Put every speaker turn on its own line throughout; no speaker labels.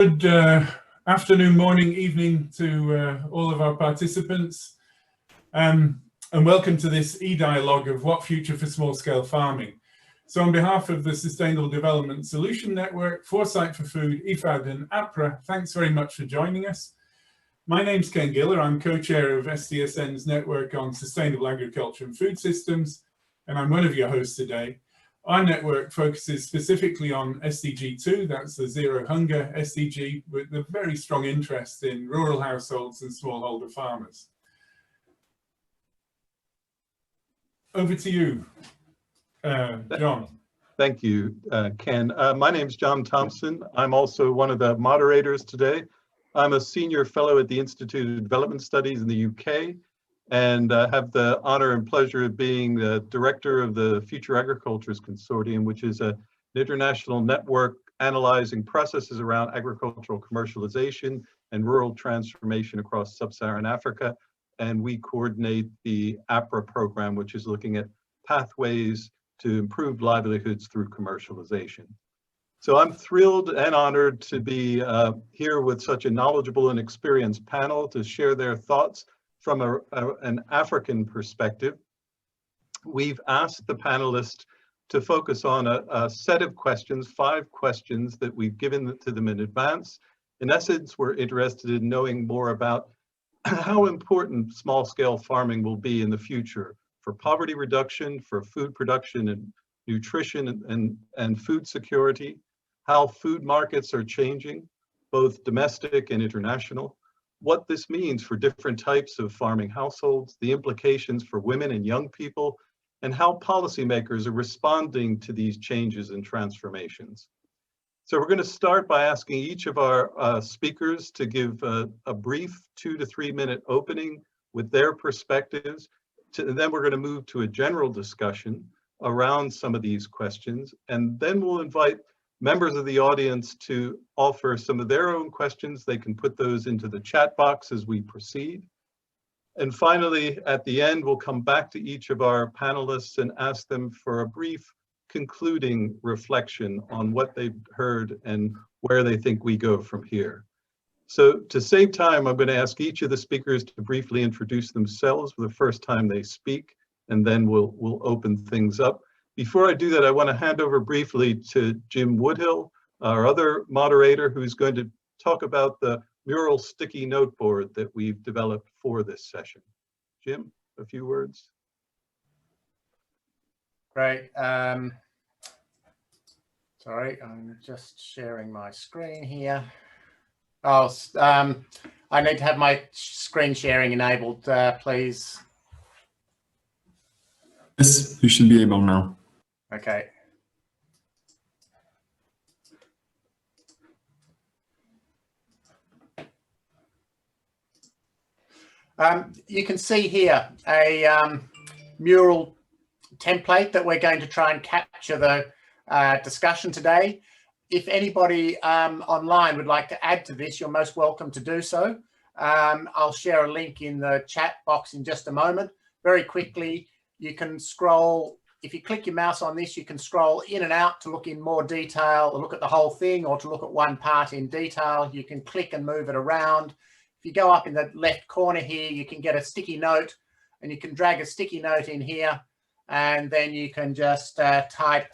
Good afternoon, morning, evening to all of our participants, and welcome to this eDialogue of What Future for Small-Scale Farming. So on behalf of the Sustainable Development Solution Network, Foresight for Food, IFAD and APRA, thanks very much for joining us. My name's Ken Giller. I'm co-chair of SDSN's Network on Sustainable Agriculture and Food Systems, and I'm one of your hosts today. Our network focuses specifically on SDG 2, that's the Zero Hunger SDG, with a very strong interest in rural households and smallholder farmers. Over to you, John.
Thank you, Ken. My name is John Thompson. I'm also one of the moderators today. I'm a senior fellow at the Institute of Development Studies in the UK, and have the honor and pleasure of being the director of the Future Agricultures Consortium, which is an international network analyzing processes around agricultural commercialization and rural transformation across sub-Saharan Africa. And we coordinate the APRA program, which is looking at pathways to improve livelihoods through commercialization. So I'm thrilled and honored to be here with such a knowledgeable and experienced panel to share their thoughts from an African perspective. We've asked the panelists to focus on a set of questions, 5 questions that we've given to them in advance. In essence, we're interested in knowing more about how important small-scale farming will be in the future for poverty reduction, for food production and nutrition and food security, how food markets are changing, both domestic and international, what this means for different types of farming households, the implications for women and young people, and how policymakers are responding to these changes and transformations. So we're going to start by asking each of our speakers to give a brief 2 to 3 minute opening with their perspectives. And then we're going to move to a general discussion around some of these questions. And then we'll invite members of the audience to offer some of their own questions. They can put those into the chat box as we proceed. And finally, at the end, we'll come back to each of our panelists and ask them for a brief concluding reflection on what they've heard and where they think we go from here. So to save time, I'm going to ask each of the speakers to briefly introduce themselves for the first time they speak, and then we'll open things up. Before I do that, I want to hand over briefly to Jim Woodhill, our other moderator, who's going to talk about the mural sticky note board that we've developed for this session. Jim, a few words.
Great. Sorry, I'm just sharing my screen here. Oh, I need to have my screen sharing enabled, please.
Yes, you should be able now.
Okay. You can see here a mural template that we're going to try and capture the discussion today. If anybody online would like to add to this, you're most welcome to do so. I'll share a link in the chat box in just a moment. Very quickly, you can scroll. If you click your mouse on this, you can scroll in and out to look in more detail, or look at the whole thing, or to look at one part in detail. You can click and move it around. If you go up in the left corner here, you can get a sticky note, and you can drag a sticky note in here, and then you can just type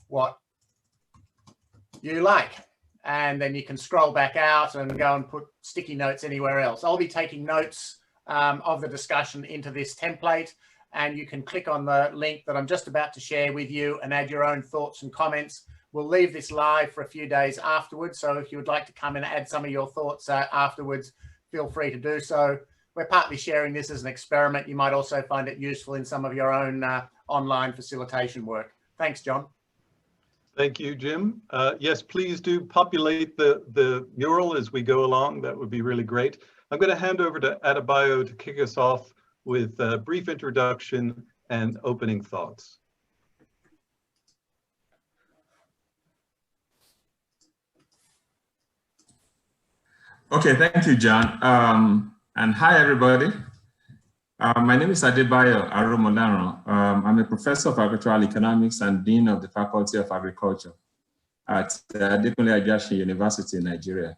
what you like. And then you can scroll back out and go and put sticky notes anywhere else. I'll be taking notes of the discussion into this template, and you can click on the link that I'm just about to share with you and add your own thoughts and comments. We'll leave this live for a few days afterwards, so if you would like to come and add some of your thoughts afterwards, feel free to do so. We're partly sharing this as an experiment. You might also find it useful in some of your own online facilitation work. Thanks, John.
Thank you, Jim. Yes, please do populate the mural as we go along. That would be really great. I'm going to hand over to Adebayo to kick us off with a brief introduction and opening thoughts.
Okay, thank you, John. And hi, everybody. My name is Adebayo Aromodaro. I'm a professor of agricultural economics and dean of the Faculty of Agriculture. at Adekunle Ajasin University in Nigeria.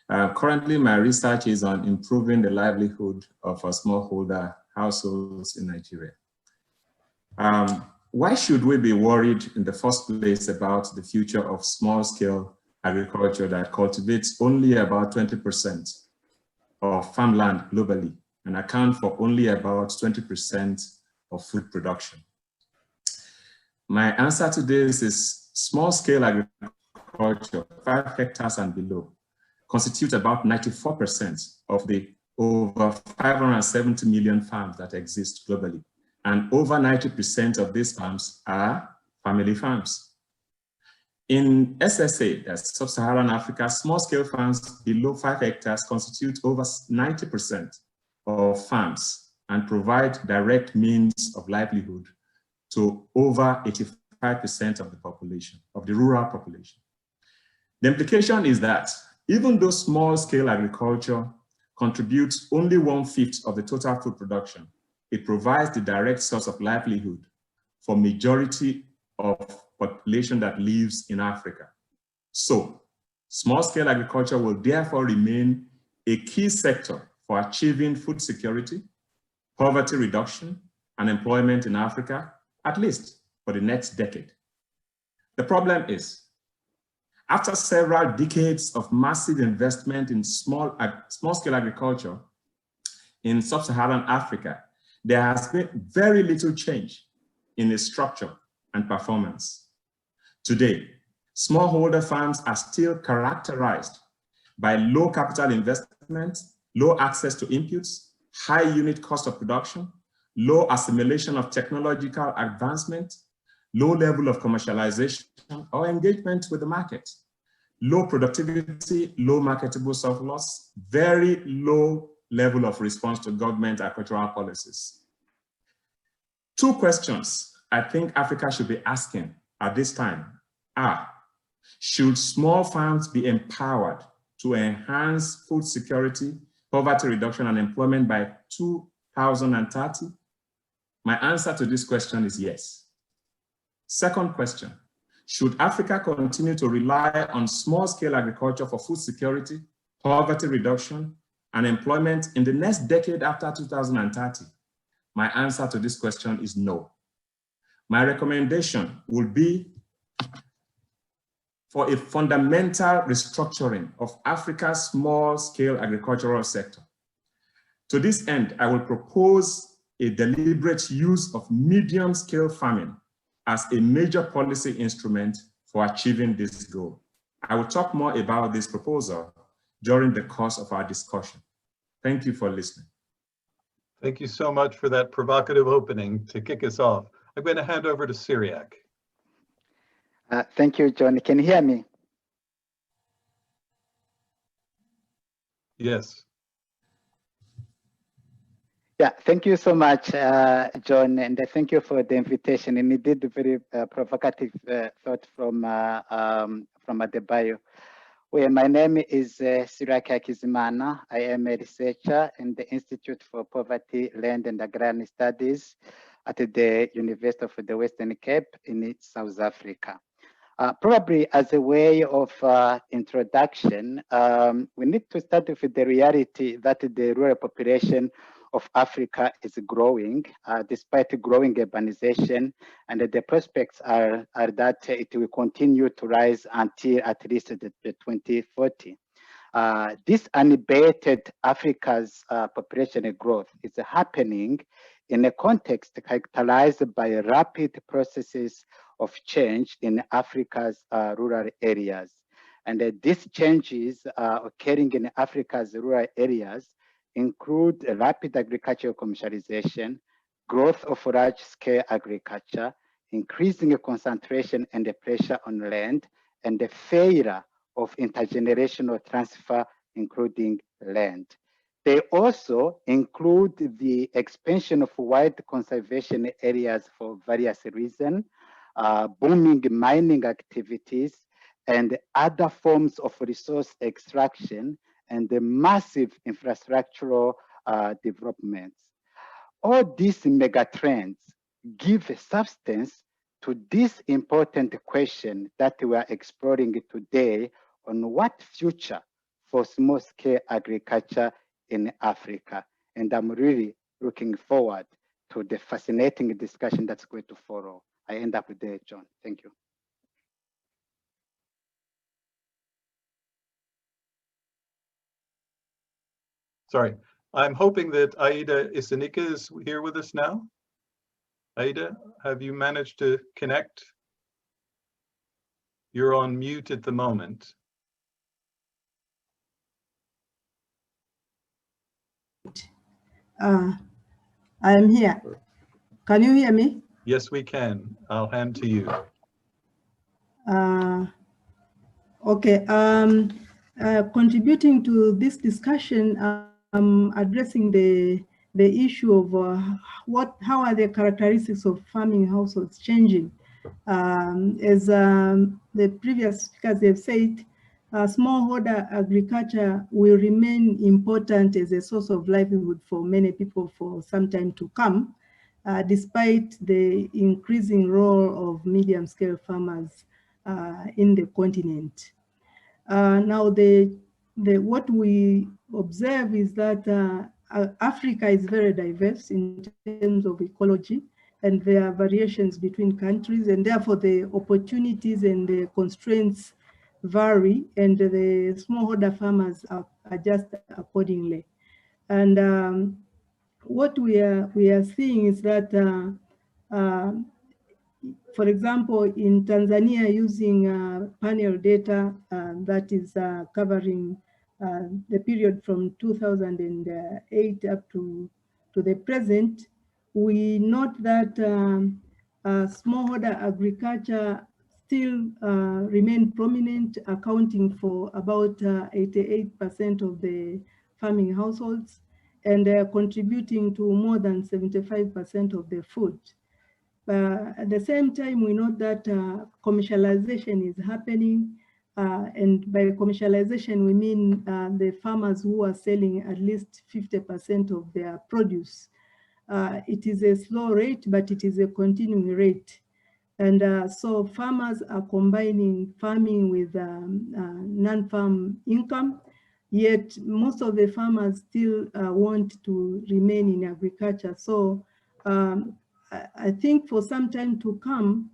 Currently, my research is on improving the livelihood of smallholder households in Nigeria. Why should we be worried in the first place about the future of small-scale agriculture that cultivates only about 20% of farmland globally and account for only about 20% of food production? My answer to this is small-scale agriculture, 5 hectares and below, constitute about 94% of the over 570 million farms that exist globally. And over 90% of these farms are family farms. In SSA, that's Sub-Saharan Africa, small-scale farms below 5 hectares constitute over 90% of farms and provide direct means of livelihood to over 85% of the population, of the rural population. The implication is that even though small-scale agriculture contributes only 1/5 of the total food production, it provides the direct source of livelihood for majority of population that lives in Africa. So, small-scale agriculture will therefore remain a key sector for achieving food security, poverty reduction, and employment in Africa, at least for the next decade. The problem is, after several decades of massive investment in small-scale agriculture in Sub-Saharan Africa, there has been very little change in its structure and performance. Today, smallholder farms are still characterized by low capital investment, low access to inputs, high unit cost of production, low assimilation of technological advancement, low level of commercialization or engagement with the market, low productivity, low marketable surplus, very low level of response to government agricultural policies. 2 questions I think Africa should be asking at this time are, should small farms be empowered to enhance food security, poverty reduction, and employment by 2030? My answer to this question is yes. Second question, should Africa continue to rely on small-scale agriculture for food security, poverty reduction, and employment in the next decade after 2030? My answer to this question is no. My recommendation would be for a fundamental restructuring of Africa's small-scale agricultural sector. To this end, I will propose a deliberate use of medium-scale farming as a major policy instrument for achieving this goal. I will talk more about this proposal during the course of our discussion. Thank you for listening.
Thank you so much for that provocative opening to kick us off. I'm going to hand over to Syriac.
Thank you, John. Can you hear me?
Yes.
Yeah, thank you so much, John, and thank you for the invitation. And indeed, a very provocative thought from Adebayo. Well, my name is Syriac Hakizimana. I am a researcher in the Institute for Poverty, Land and Agrarian Studies at the University of the Western Cape in South Africa. Probably as a way of introduction, we need to start with the reality that the rural population of Africa is growing, despite growing urbanization, and the prospects are that it will continue to rise until at least the 2040. This unabated Africa's population growth is happening in a context characterized by rapid processes of change in Africa's rural areas. And these changes occurring in Africa's rural areas include rapid agricultural commercialization, growth of large-scale agriculture, increasing concentration and the pressure on land, and the failure of intergenerational transfer, including land. They also include the expansion of wide conservation areas for various reasons, booming mining activities, and other forms of resource extraction, and the massive infrastructural developments. All these megatrends give substance to this important question that we are exploring today on what future for small-scale agriculture in Africa. And I'm really looking forward to the fascinating discussion that's going to follow. I end up there, John. Thank you.
Sorry, I'm hoping that Aida Isanika is here with us now. Aida, have you managed to connect? You're on mute at the moment.
I am here. Can you hear me?
Yes, we can. I'll hand to you.
Okay. Contributing to this discussion, addressing the issue of how are the characteristics of farming households changing. As the previous speakers have said, smallholder agriculture will remain important as a source of livelihood for many people for some time to come, despite the increasing role of medium-scale farmers in the continent. Now, what we observe is that Africa is very diverse in terms of ecology, and there are variations between countries, and therefore the opportunities and the constraints vary, and the smallholder farmers adjust accordingly. And what we are seeing is that, for example, in Tanzania, using panel data that is covering the period from 2008 up to the present, we note that smallholder agriculture still remain prominent, accounting for about 88% of the farming households, and contributing to more than 75% of the food. At the same time, we note that commercialization is happening, and by commercialization, we mean the farmers who are selling at least 50% of their produce. It is a slow rate, but it is a continuing rate. And so farmers are combining farming with non-farm income, yet most of the farmers still want to remain in agriculture. So I think for some time to come,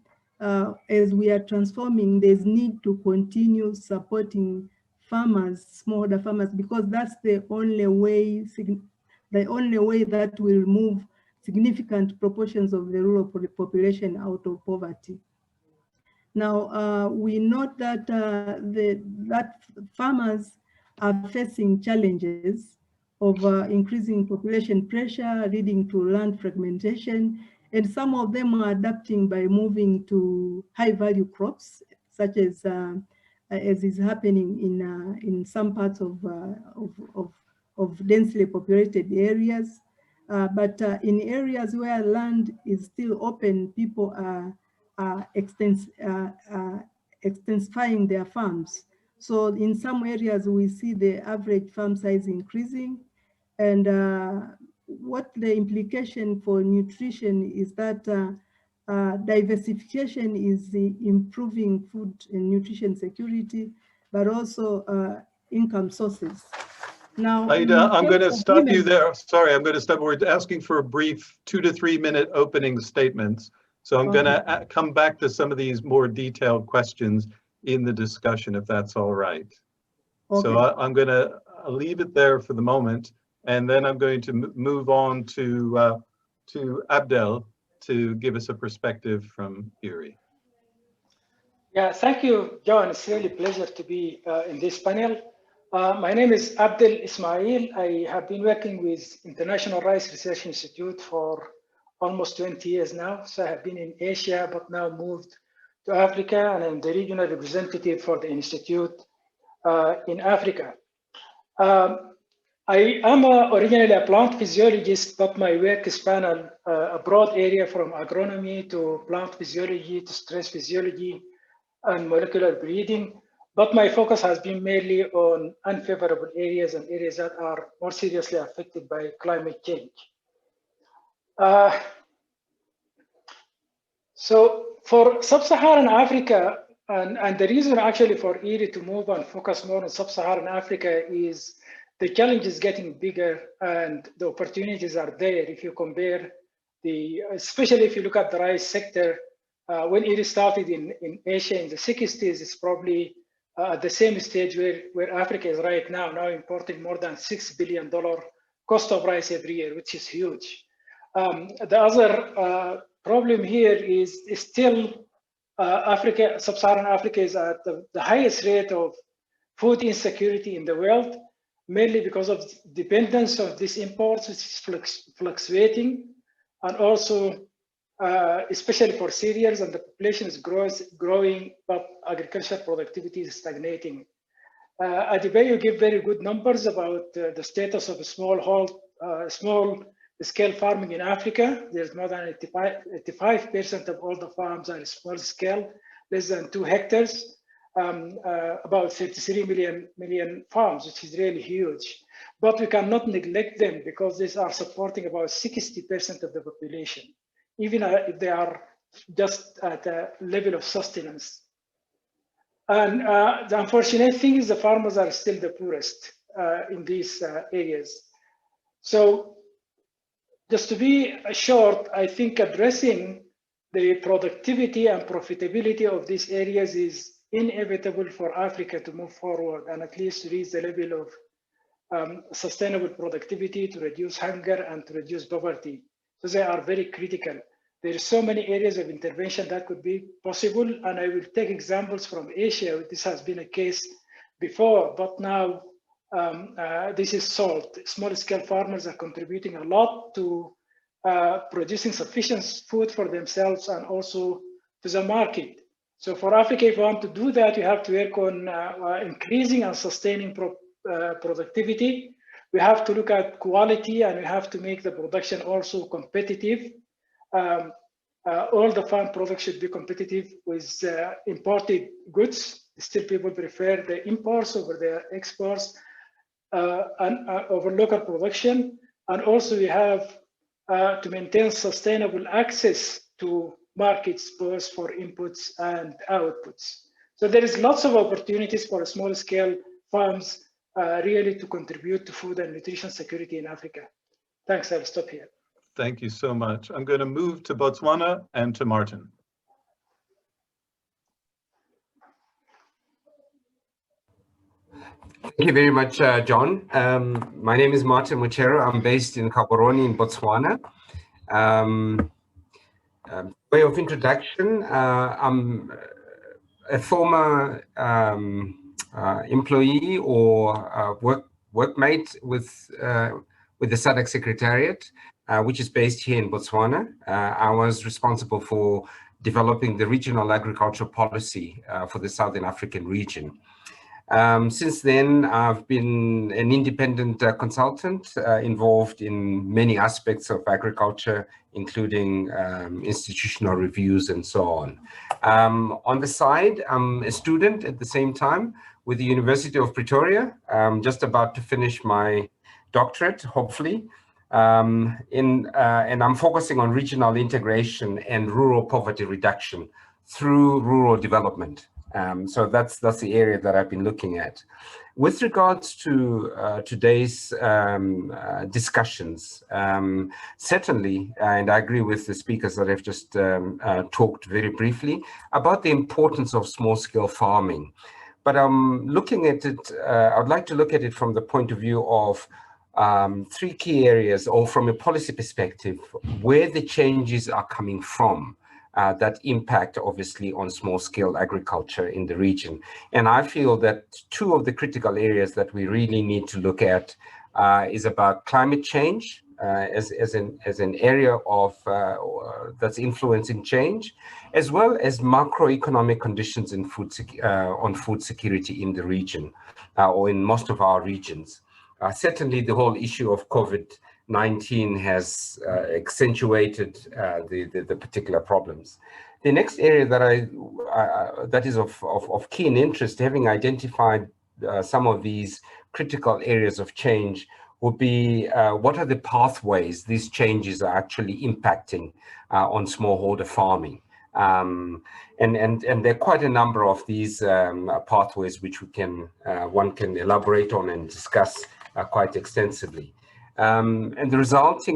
as we are transforming, there's need to continue supporting farmers, smallholder farmers, because that's the only way that will move significant proportions of the rural population out of poverty. Now, we note that that farmers are facing challenges of increasing population pressure, leading to land fragmentation, and some of them are adapting by moving to high-value crops, such as is happening in some parts of densely populated areas. But in areas where land is still open, people are extensifying their farms. So in some areas, we see the average farm size increasing. And what the implication for nutrition is that diversification is improving food and nutrition security, but also income sources. Now,
Aida, I'm going to stop you there. Sorry, I'm going to stop. We're asking for a brief 2 to 3 minute opening statements. So I'm going to come back to some of these more detailed questions in the discussion, if that's all right. Okay. So I'm going to leave it there for the moment, and then I'm going to move on to Abdel to give us a perspective from Erie.
Yeah, thank you, John. It's really a pleasure to be in this panel. My name is Abdel Ismail. I have been working with International Rice Research Institute for almost 20 years now. So I have been in Asia, but now moved to Africa, and I'm the regional representative for the Institute in Africa. I am originally a plant physiologist, but my work spans a broad area from agronomy to plant physiology to stress physiology and molecular breeding. But my focus has been mainly on unfavorable areas and areas that are more seriously affected by climate change. So for sub-Saharan Africa, and the reason actually for ERI to move and focus more on sub-Saharan Africa is the challenge is getting bigger and the opportunities are there. If you compare especially if you look at the rice sector, when ERI started in Asia in the 60s, it's probably at the same stage where Africa is right now importing more than $6 billion cost of rice every year, which is huge. The other problem here is still sub-Saharan Africa is at the highest rate of food insecurity in the world, mainly because of dependence of these imports, which is fluctuating, and also especially for cereals, and the population is growing, but agricultural productivity is stagnating. Adebayo give very good numbers about the status of small scale farming in Africa. There's more than 85% of all the farms are small scale, less than 2 hectares, about 33 million farms, which is really huge. But we cannot neglect them because these are supporting about 60% of the population, even if they are just at a level of sustenance. And the unfortunate thing is the farmers are still the poorest in these areas. So just to be short, I think addressing the productivity and profitability of these areas is inevitable for Africa to move forward and at least reach the level of sustainable productivity to reduce hunger and to reduce poverty. So they are very critical. There are so many areas of intervention that could be possible, and I will take examples from Asia. This has been a case before, but now this is solved. Small-scale farmers are contributing a lot to producing sufficient food for themselves and also to the market. So for Africa, if you want to do that, you have to work on increasing and sustaining productivity. We have to look at quality, and we have to make the production also competitive. All the farm products should be competitive with imported goods. Still, people prefer the imports over the exports and over local production. And also, we have to maintain sustainable access to markets, both for inputs and outputs. So there is lots of opportunities for small-scale farms really to contribute to food and nutrition security in Africa. Thanks, I'll stop here.
Thank you so much. I'm going to move to Botswana and to Martin.
Thank you very much, John. My name is Martin Muchero. I'm based in Gaborone in Botswana. Way of introduction, I'm a former employee or workmate with the SADC Secretariat, which is based here in Botswana. I was responsible for developing the regional agricultural policy for the Southern African region. Since then, I've been an independent consultant involved in many aspects of agriculture, including institutional reviews and so on. On the side, I'm a student at the same time with the University of Pretoria. I'm just about to finish my doctorate, hopefully. And I'm focusing on regional integration and rural poverty reduction through rural development. So that's the area that I've been looking at. With regards to today's discussions, certainly, and I agree with the speakers that have just talked very briefly about the importance of small-scale farming. But I'm looking at it, I'd like to look at it from the point of view of 3 key areas, or from a policy perspective, where the changes are coming from that impact, obviously, on small-scale agriculture in the region. And I feel that 2 of the critical areas that we really need to look at is about climate change as an area of that's influencing change, as well as macroeconomic conditions in on food security in the region, or in most of our regions. Certainly, the whole issue of COVID-19 has accentuated the particular problems. The next area that that is of keen interest, having identified some of these critical areas of change, would be what are the pathways these changes are actually impacting on smallholder farming. And there are quite a number of these pathways which we can one can elaborate on and discuss quite extensively. And the result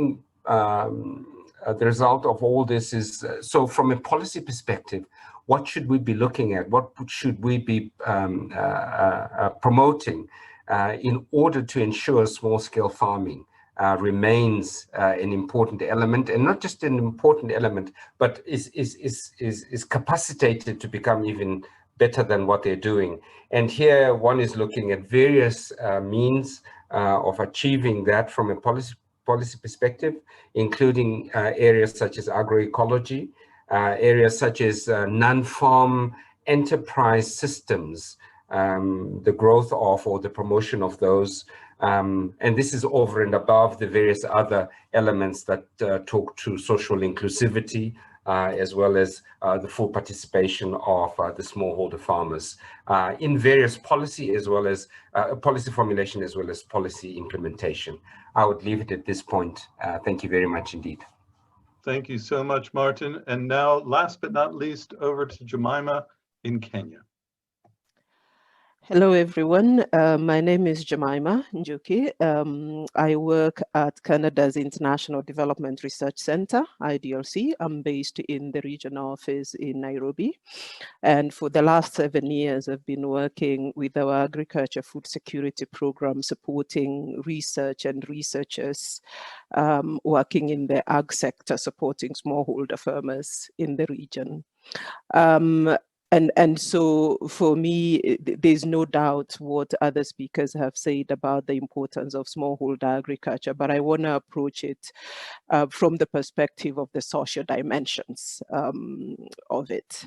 of all this is, so from a policy perspective, what should we be looking at? What should we be promoting in order to ensure small-scale farming remains an important element, and not just an important element, but is capacitated to become even better than what they're doing. And here one is looking at various means of achieving that from a policy perspective, including areas such as agroecology, areas such as non-farm enterprise systems, the growth of or the promotion of those. And this is over and above the various other elements that talk to social inclusivity, as well as the full participation of the smallholder farmers in various policy, as well as policy formulation, as well as policy implementation. I would leave it at this point. Thank you very much indeed.
Thank you so much, Martin. And now, last but not least, over to Jemima in Kenya.
Hello, everyone. My name is Jemima Njuki. I work at Canada's International Development Research Center, IDRC. I'm based in the regional office in Nairobi. And for the last 7 years, I've been working with our agriculture food security program, supporting research and researchers working in the ag sector, supporting smallholder farmers in the region. And so for me, there's no doubt what other speakers have said about the importance of smallholder agriculture, but I want to approach it from the perspective of the social dimensions of it,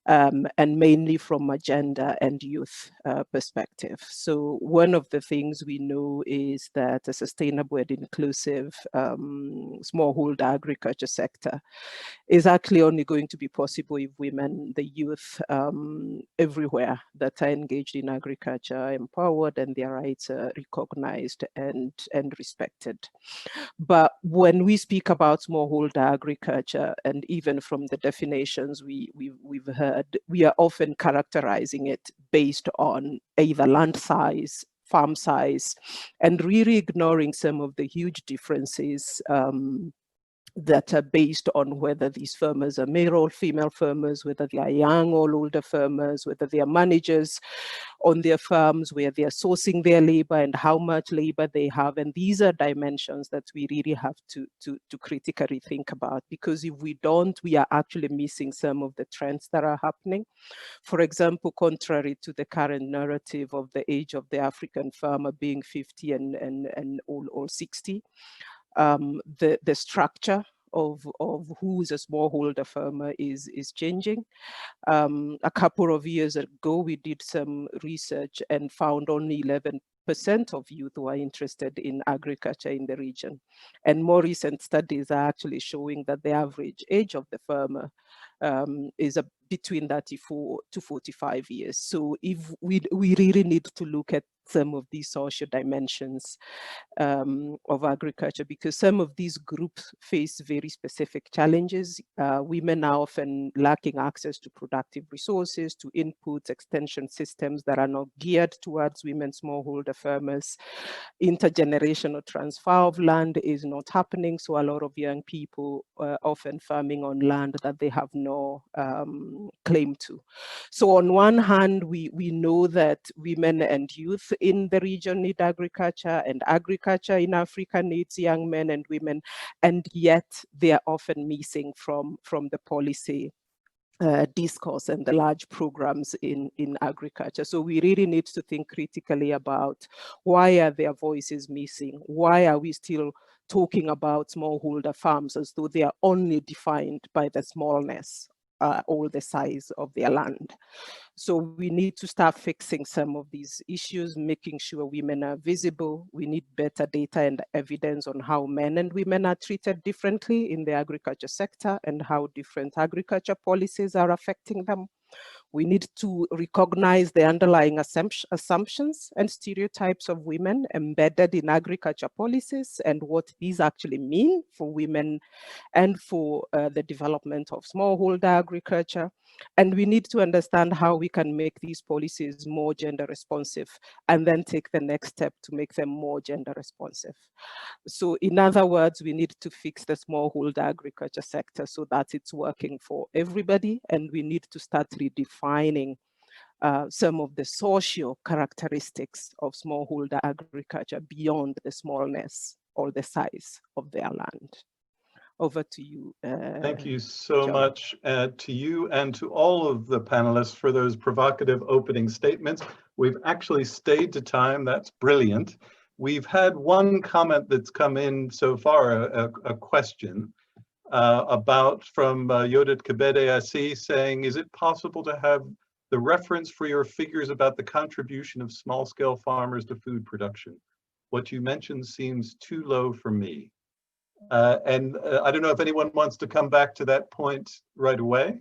and mainly from a gender and youth perspective. So one of the things we know is that a sustainable and inclusive smallholder agriculture sector is actually only going to be possible if women, the youth, everywhere that are engaged in agriculture are empowered and their rights are recognized and respected. But when we speak about smallholder agriculture, and even from the definitions we've heard, we are often characterizing it based on either land size, farm size, and really ignoring some of the huge differences that are based on whether these farmers are male or female farmers, whether they are young or older farmers, whether they are managers on their farms, where they are sourcing their labor and how much labor they have. And these are dimensions that we really have to critically think about, because if we don't, we are actually missing some of the trends that are happening. For example, contrary to the current narrative of the age of the African farmer being 50 and all 60, the structure of who's a smallholder farmer is changing. A couple of years ago, we did some research and found only 11% of youth who are interested in agriculture in the region. And more recent studies are actually showing that the average age of the farmer is between 34 to 45 years. So if we really need to look at some of these social dimensions of agriculture, because some of these groups face very specific challenges. Women are often lacking access to productive resources, to inputs, extension systems that are not geared towards women smallholder farmers. Intergenerational transfer of land is not happening, so a lot of young people are often farming on land that they have no claim to. So on one hand, we know that women and youth in the region need agriculture, and agriculture in Africa needs young men and women, and yet they are often missing from the policy discourse and the large programs in agriculture. So we really need to think critically about why are their voices missing? Why are we still talking about smallholder farms as though they are only defined by the smallness or the size of their land? So we need to start fixing some of these issues, making sure women are visible. We need better data and evidence on how men and women are treated differently in the agriculture sector and how different agriculture policies are affecting them. We need to recognize the underlying assumptions and stereotypes of women embedded in agriculture policies and what these actually mean for women and for the development of smallholder agriculture. And we need to understand how we can make these policies more gender responsive and then take the next step to make them more gender responsive. So in other words, we need to fix the smallholder agriculture sector so that it's working for everybody, and we need to start redefining some of the social characteristics of smallholder agriculture beyond the smallness or the size of their land. Over to you.
Thank you so
John.
much to you and to all of the panelists for those provocative opening statements. We've actually stayed to time. That's brilliant. We've had one comment that's come in so far, a question from Yodit Kebede Asi saying, is it possible to have the reference for your figures about the contribution of small-scale farmers to food production? What you mentioned seems too low for me. I don't know if anyone wants to come back to that point right away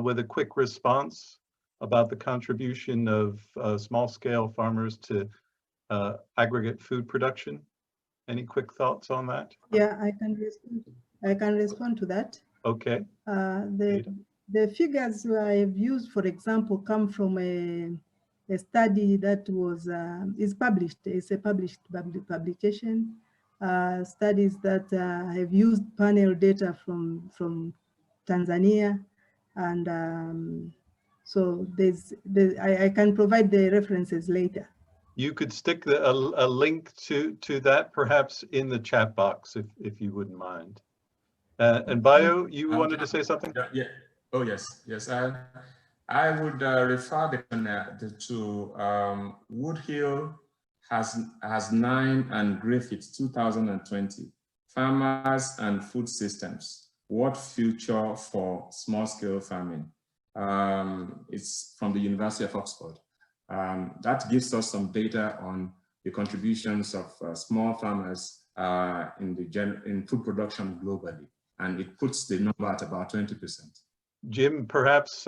with a quick response about the contribution of small-scale farmers to aggregate food production. Any quick thoughts on that?
Yeah, I can respond to that.
Okay.
The figures I've used, for example, come from a study that was is published. It's a published publication. Studies that have used panel data from Tanzania, and so I can provide the references later.
You could stick a link to that perhaps in the chat box if you wouldn't mind. And Bio, you wanted to say something?
Yeah. Oh yes, yes. I would refer to Woodhill has 9 and Griffith 2020 Farmers and Food Systems. What future for small-scale farming? It's from the University of Oxford. That gives us some data on the contributions of small farmers in food production globally, and it puts the number at about 20%.
Jim, perhaps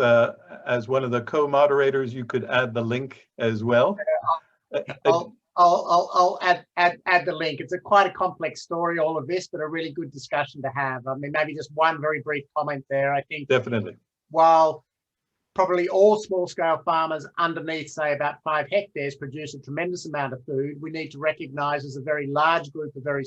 as one of the co-moderators, you could add the link as well.
I'll add the link. It's quite a complex story, all of this, but a really good discussion to have. I mean, maybe just one very brief comment there. I think
definitely,
while probably all small-scale farmers underneath, say, about 5 hectares produce a tremendous amount of food, we need to recognise there's a very large group of very,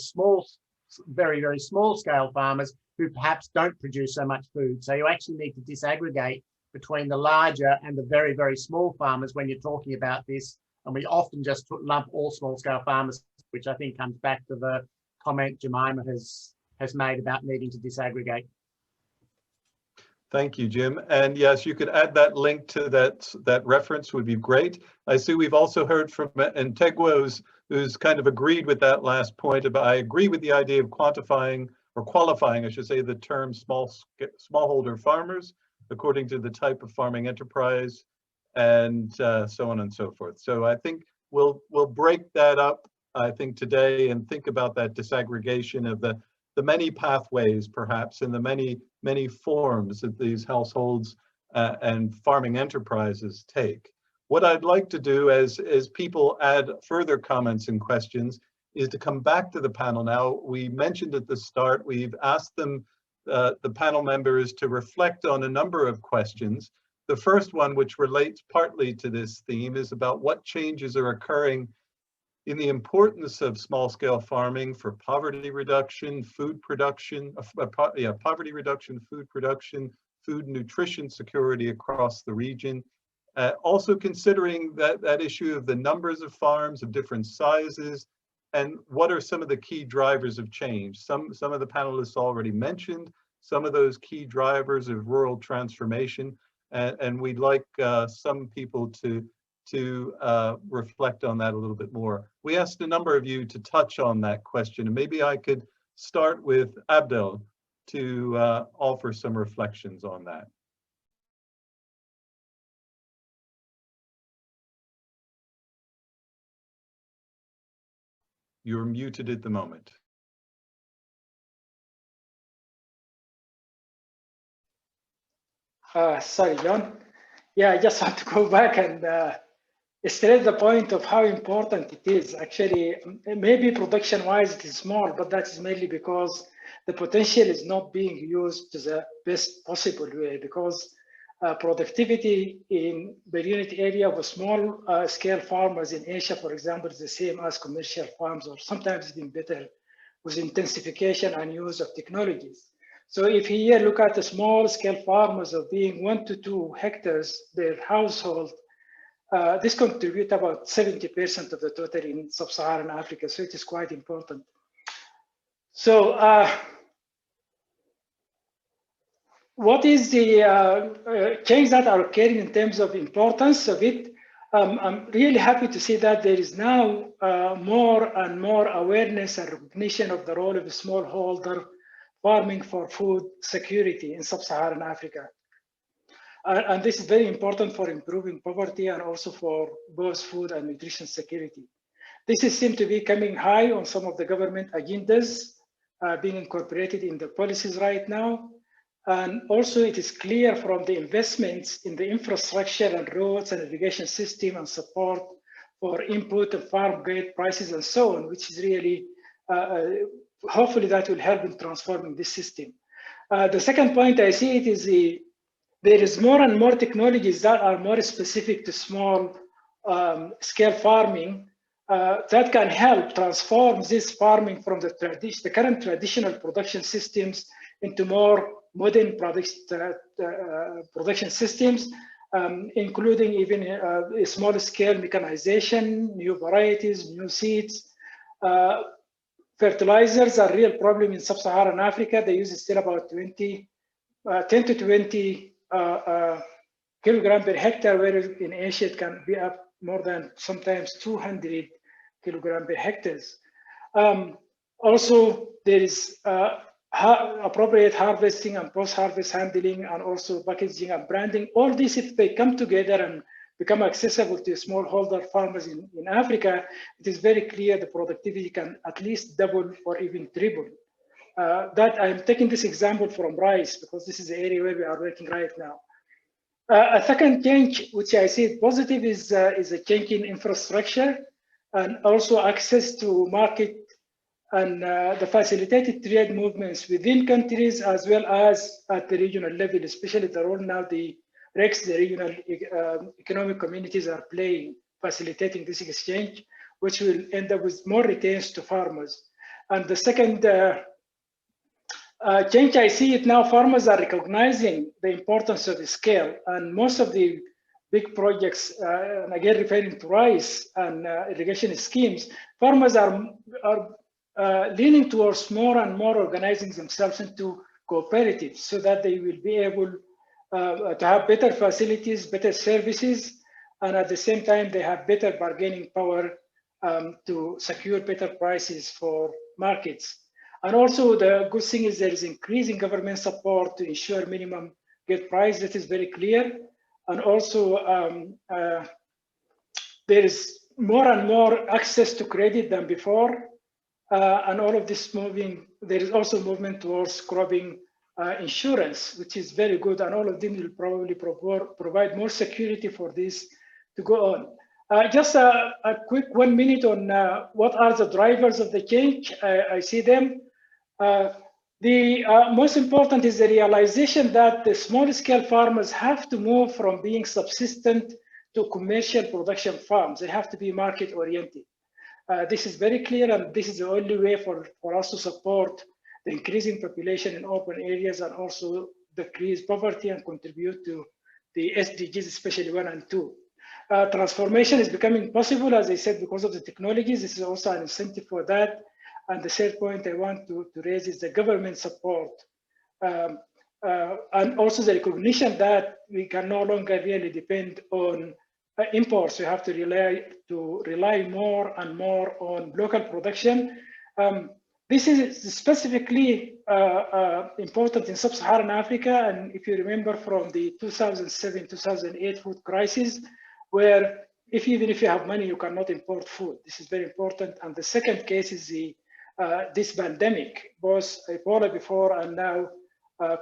very small-scale farmers who perhaps don't produce so much food. So you actually need to disaggregate between the larger and the very, very small farmers when you're talking about this. And we often just lump all small-scale farmers, which I think comes back to the comment Jemima has made about needing to disaggregate.
Thank you, Jim. And yes, you could add that link to that reference would be great. I see we've also heard from Ntegwa, who's kind of agreed with that last point. I agree with the idea of quantifying or qualifying, I should say, the term smallholder farmers according to the type of farming enterprise and so on and so forth. So I think we'll break that up, I think, today and think about that disaggregation of the many pathways, perhaps, and the many forms that these households and farming enterprises take. What I'd like to do as people add further comments and questions is to come back to the panel now. We mentioned at the start, we've asked them, the panel members, to reflect on a number of questions. The first one, which relates partly to this theme, is about what changes are occurring in the importance of small-scale farming for poverty reduction, food production, poverty reduction, food production, food nutrition security across the region. Also considering that issue of the numbers of farms of different sizes, and what are some of the key drivers of change. Some of the panelists already mentioned some of those key drivers of rural transformation, and we'd like some people to reflect on that a little bit more. We asked a number of you to touch on that question, and maybe I could start with Abdel to offer some reflections on that. You're muted at the moment.
Sorry, John. yeah, I just want to go back and stress the point of how important it is. Actually, maybe production-wise it is small, but that is mainly because the potential is not being used to the best possible way, because productivity in per unit area of a small scale farmers in Asia, for example, is the same as commercial farms, or sometimes even better with intensification and use of technologies. So if you here look at the small scale farmers of being 1 to 2 hectares per household, this contributes about 70% of the total in sub-Saharan Africa, so it is quite important. So what is the change that are occurring in terms of importance of it? I'm really happy to see that there is now more and more awareness and recognition of the role of smallholder farming for food security in sub-Saharan Africa. And this is very important for improving poverty and also for both food and nutrition security. This is seemed to be coming high on some of the government agendas being incorporated in the policies right now. And also it is clear from the investments in the infrastructure and roads and irrigation system and support for input and farm grade prices and so on, which is really, hopefully that will help in transforming this system. The second point I see it is there is more and more technologies that are more specific to small scale farming that can help transform this farming from the current traditional production systems into more modern production systems, including even small scale mechanization, new varieties, new seeds. Fertilizers are a real problem in sub-Saharan Africa. They use still about 10 to 20 kilogram per hectare, whereas in Asia it can be up more than sometimes 200 kilogram per hectares. Also, there is appropriate harvesting and post-harvest handling, and also packaging and branding. All these, if they come together and become accessible to smallholder farmers in Africa, it is very clear the productivity can at least double or even triple. That I'm taking this example from rice because this is the area where we are working right now. A second change, which I see positive, is a change in infrastructure and also access to market and the facilitated trade movements within countries as well as at the regional level, especially the role now the RECs, the regional economic communities are playing, facilitating this exchange, which will end up with more returns to farmers. And the second change I see it now, farmers are recognizing the importance of the scale, and most of the big projects, and again referring to rice and irrigation schemes, farmers are leaning towards more and more organizing themselves into cooperatives so that they will be able to have better facilities, better services, and at the same time they have better bargaining power to secure better prices for markets. And also the good thing is there is increasing government support to ensure minimum get price. That is very clear. And also there is more and more access to credit than before. And all of this moving, there is also movement towards cropping insurance, which is very good. And all of them will probably provide more security for this to go on. Just a quick 1 minute on what are the drivers of the change. I see them. The most important is the realization that the small scale farmers have to move from being subsistent to commercial production farms. They have to be market oriented. This is very clear, and this is the only way for us to support the increasing population in open areas and also decrease poverty and contribute to the SDGs, especially 1 and 2. Transformation is becoming possible, as I said, because of the technologies. This is also an incentive for that. And the third point I want to raise is the government support and also the recognition that we can no longer really depend on imports. We have to rely more and more on local production. This is specifically important in sub-Saharan Africa. And if you remember from the 2007-2008 food crisis, where even if you have money, you cannot import food. This is very important. And the second case is this pandemic, both Ebola before and now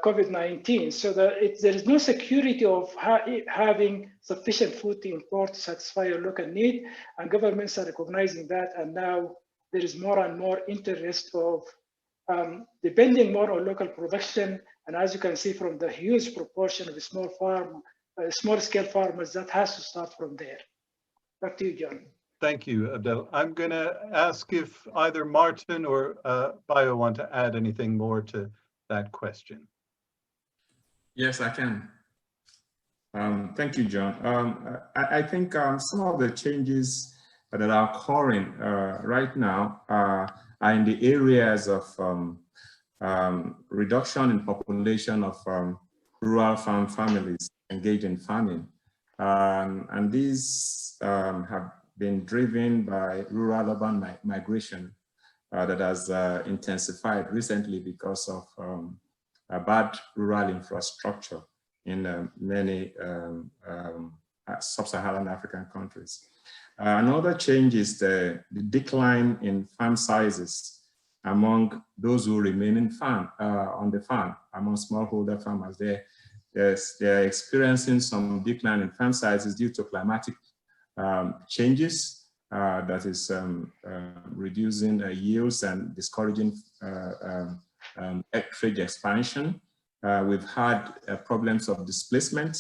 COVID-19. So there is no security of having sufficient food to import to satisfy your local need, and governments are recognizing that, and now there is more and more interest of depending more on local production. And as you can see from the huge proportion of the small-scale farmers, that has to start from there. Back to you, John.
Thank you, Abdel. I'm going to ask if either Martin or Bayo want to add anything more to that question.
Yes, I can. Thank you, John. I think some of the changes that are occurring right now are in the areas of reduction in population of rural farm families engaged in farming. And these have been driven by rural-urban migration that has intensified recently because of a bad rural infrastructure in many sub-Saharan African countries. Another change is the decline in farm sizes among those who remain in on the farm, among smallholder farmers. They're experiencing some decline in farm sizes due to climatic changes that is reducing yields and discouraging acreage expansion. We've had problems of displacement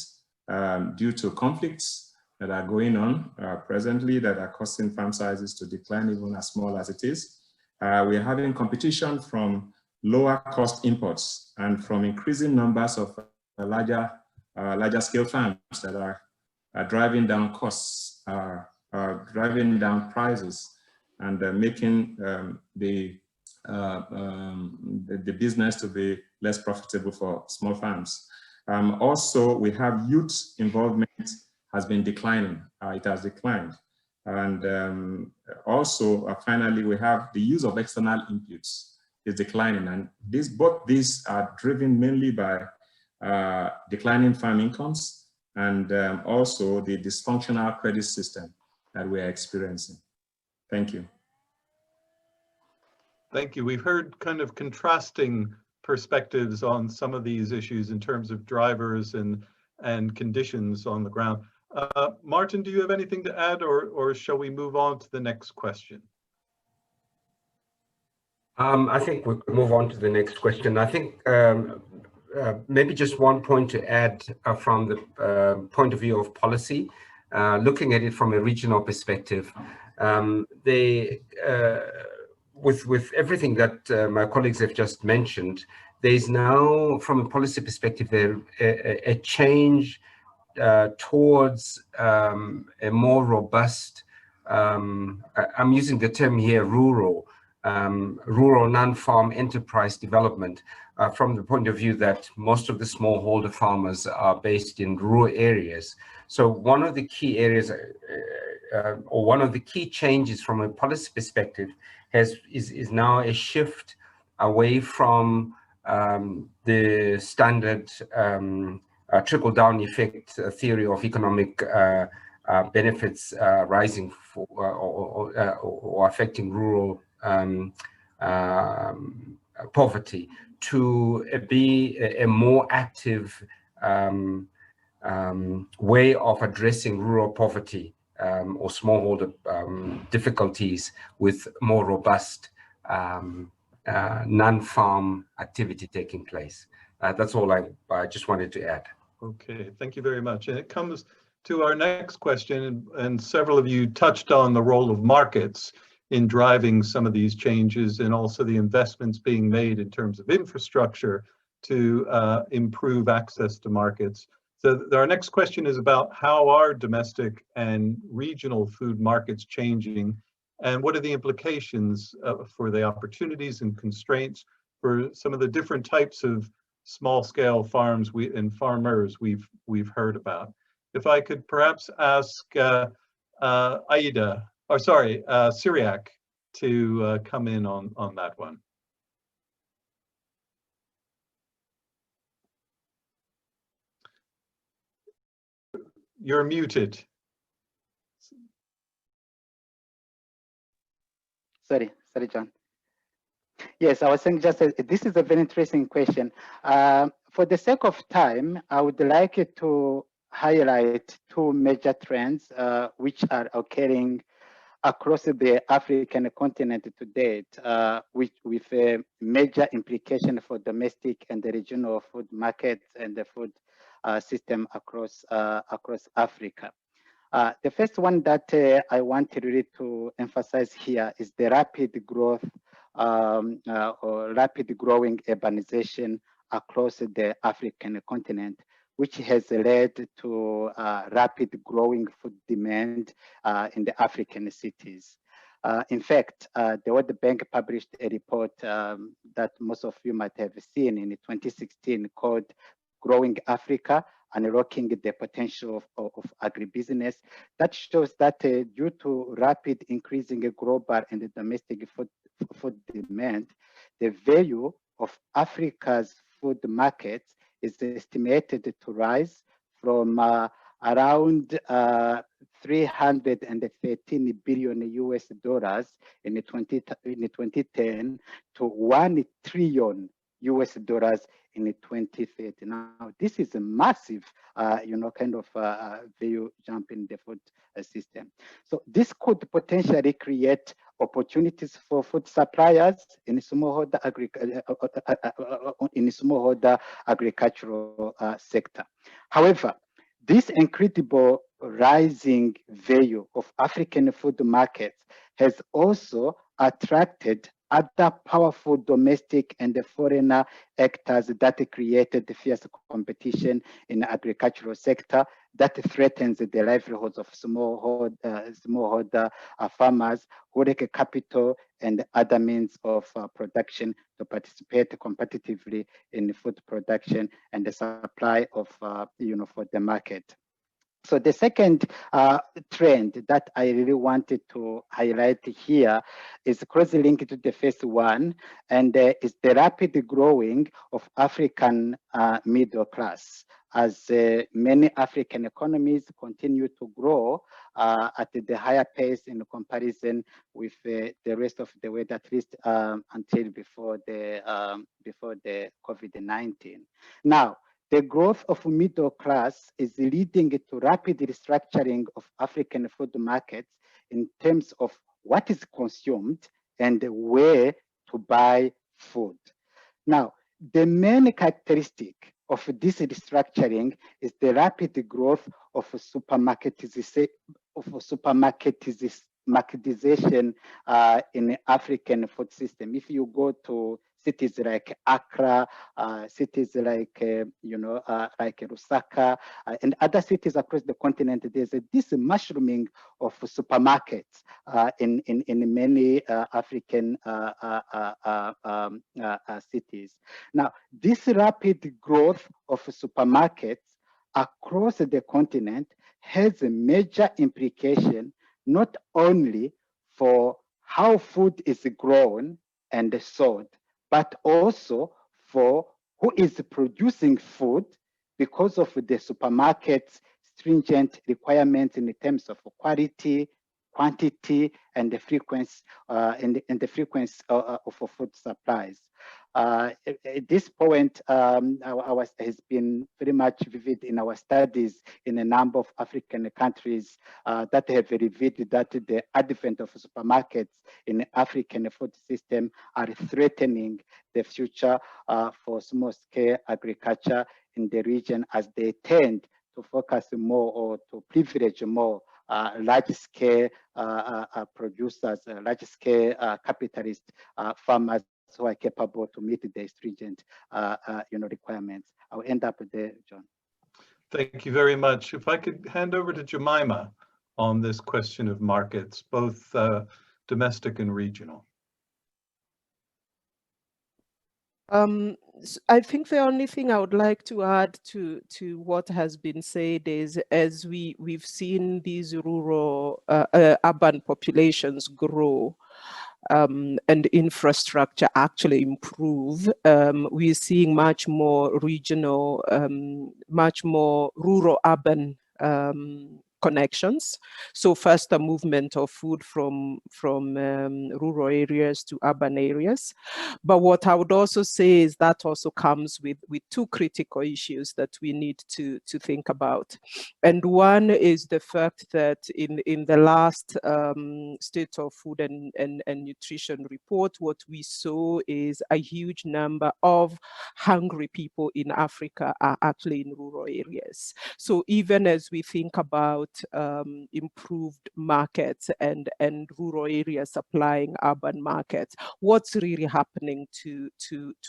due to conflicts that are going on presently that are causing farm sizes to decline even as small as it is. We're having competition from lower cost imports and from increasing numbers of larger scale farms that are driving down costs, driving down prices, and making the business to be less profitable for small farms. Also, we have youth involvement has been declining. It has declined. And also, finally, we have the use of external inputs is declining. And both these are driven mainly by declining farm incomes and also the dysfunctional credit system that we are experiencing. Thank you.
Thank you. We've heard kind of contrasting perspectives on some of these issues in terms of drivers and conditions on the ground. Martin, do you have anything to add, or shall we move on to the next question?
I think we could move on to the next question. I think maybe just one point to add from the point of view of policy, looking at it from a regional perspective. With everything that my colleagues have just mentioned, there's now, from a policy perspective, a change towards a more robust, I'm using the term here, rural non-farm enterprise development, from the point of view that most of the smallholder farmers are based in rural areas. So one of the key areas, or one of the key changes from a policy perspective is now a shift away from the standard trickle-down effect theory of economic benefits rising for, or affecting rural poverty, to be a more active way of addressing rural poverty or smallholder difficulties with more robust non-farm activity taking place. That's all I just wanted to add.
Okay, thank you very much. And it comes to our next question, and several of you touched on the role of markets in driving some of these changes, and also the investments being made in terms of infrastructure to improve access to markets. So our next question is about how are domestic and regional food markets changing, and what are the implications for the opportunities and constraints for some of the different types of small-scale farms and farmers we've heard about. If I could perhaps ask Cyriac to come in on that one. You're muted.
Sorry, John. Yes, I was saying just this is a very interesting question. For the sake of time, I would like to highlight two major trends which are occurring across the African continent to date, with a major implication for domestic and the regional food markets and the food system across Africa. The first one that I want really to emphasize here is the rapid growth or rapid growing urbanization across the African continent, which has led to rapid growing food demand in the African cities. In fact, the World Bank published a report that most of you might have seen in 2016 called Growing Africa, Unlocking the Potential of Agribusiness. That shows that due to rapid increasing global and domestic food demand, the value of Africa's food markets is estimated to rise from around 313 billion US dollars in 2010 to 1 trillion US dollars in 2030. Now, this is a massive, kind of value jump in the food system. So this could potentially create opportunities for food suppliers in smallholder agricultural sector. However, this incredible rising value of African food markets has also attracted other powerful domestic and foreign actors that created fierce competition in the agricultural sector that threatens the livelihoods of smallholder farmers who lack capital and other means of production to participate competitively in food production and the supply of, for the market. So the second trend that I really wanted to highlight here is closely linked to the first one, and is the rapid growing of African middle class. As many African economies continue to grow at the higher pace in comparison with the rest of the world, at least until before the COVID-19. Now, the growth of middle class is leading to rapid restructuring of African food markets in terms of what is consumed and where to buy food. Now, the main characteristic of this restructuring is the rapid growth of supermarketization in the African food system. If you go to cities like Accra, cities like Lusaka, and other cities across the continent, there's this mushrooming of supermarkets in many African cities. Now, this rapid growth of supermarkets across the continent has a major implication, not only for how food is grown and sold, but also for who is producing food because of the supermarket's stringent requirements in terms of quality, quantity, and the frequency of food supplies. At this point, has been very much vivid in our studies in a number of African countries that have revealed that the advent of supermarkets in the African food system are threatening the future for small-scale agriculture in the region, as they tend to focus more or to privilege more large-scale producers, large-scale capitalist farmers who are capable to meet the stringent requirements. I'll end up there, John.
Thank you very much. If I could hand over to Jemima on this question of markets, both domestic and regional.
I think the only thing I would like to add to what has been said is, as we've seen these rural urban populations grow and infrastructure actually improve, we're seeing much more regional, much more rural urban connections. So first, a movement of food from rural areas to urban areas. But what I would also say is that also comes with two critical issues that we need to think about. And one is the fact that in the last State of Food and Nutrition report, what we saw is a huge number of hungry people in Africa are actually in rural areas. So even as we think about improved markets and rural areas supplying urban markets, what's really happening to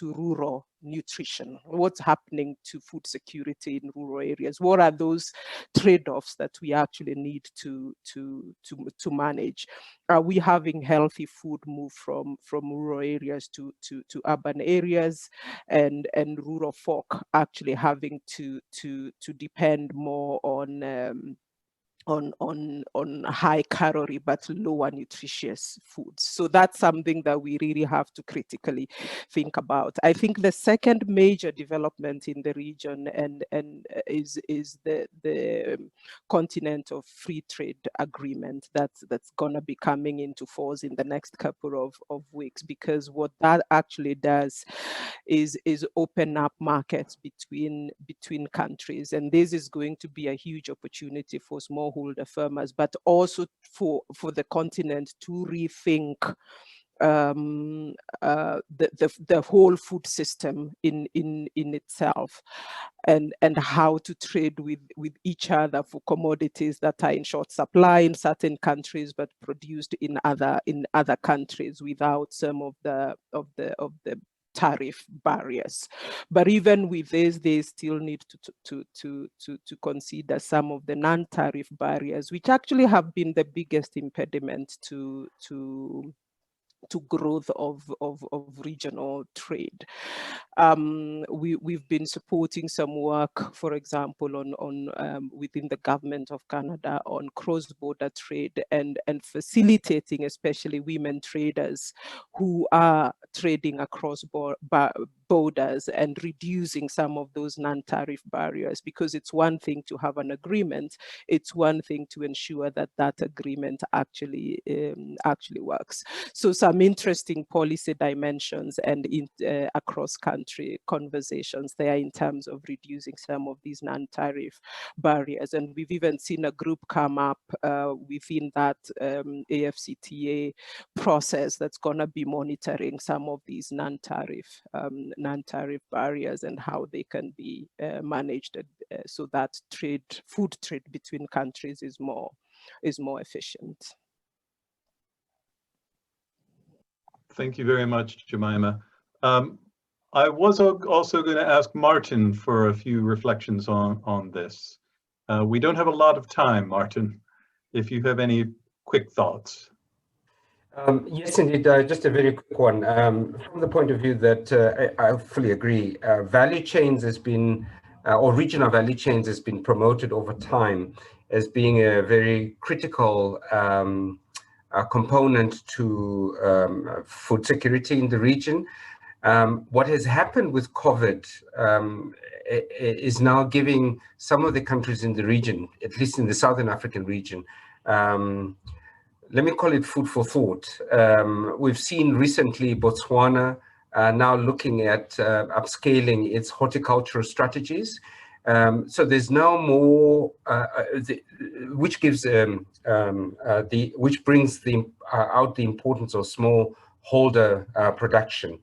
rural nutrition? What's happening to food security in rural areas? What are those trade-offs that we actually need to manage? Are we having healthy food move from rural areas to urban areas, and rural folk actually having to depend more on high calorie but lower nutritious foods? So that's something that we really have to critically think about. I think the second major development in the region and is the Continental Free Trade Agreement that's gonna be coming into force in the next couple of weeks, because what that actually does is open up markets between countries, and this is going to be a huge opportunity for smallholder farmers, but also for the continent to rethink the whole food system in itself, and how to trade with each other for commodities that are in short supply in certain countries but produced in other countries without some of the tariff barriers. But even with this, they still need to consider some of the non-tariff barriers, which actually have been the biggest impediment to growth of regional trade. We've been supporting some work, for example, on within the government of Canada on cross-border trade and facilitating especially women traders who are trading across borders and reducing some of those non-tariff barriers, because it's one thing to have an agreement, it's one thing to ensure that that agreement actually works. So some interesting policy dimensions and across country conversations there in terms of reducing some of these non-tariff barriers. And we've even seen a group come up within that AFCTA process that's going to be monitoring some of these non-tariff barriers and how they can be managed so that food trade between countries is more efficient.
Thank you very much, Jemima. I was also going to ask Martin for a few reflections on this. We don't have a lot of time, Martin, if you have any quick thoughts.
Yes, indeed. Just a very quick one. From the point of view that I fully agree, value chains has been, or regional value chains has been promoted over time as being a very critical component to food security in the region. What has happened with COVID is now giving some of the countries in the region, at least in the Southern African region, let me call it food for thought. We've seen recently Botswana now looking at upscaling its horticultural strategies. So there's now more, which gives which brings out the importance of smallholder production.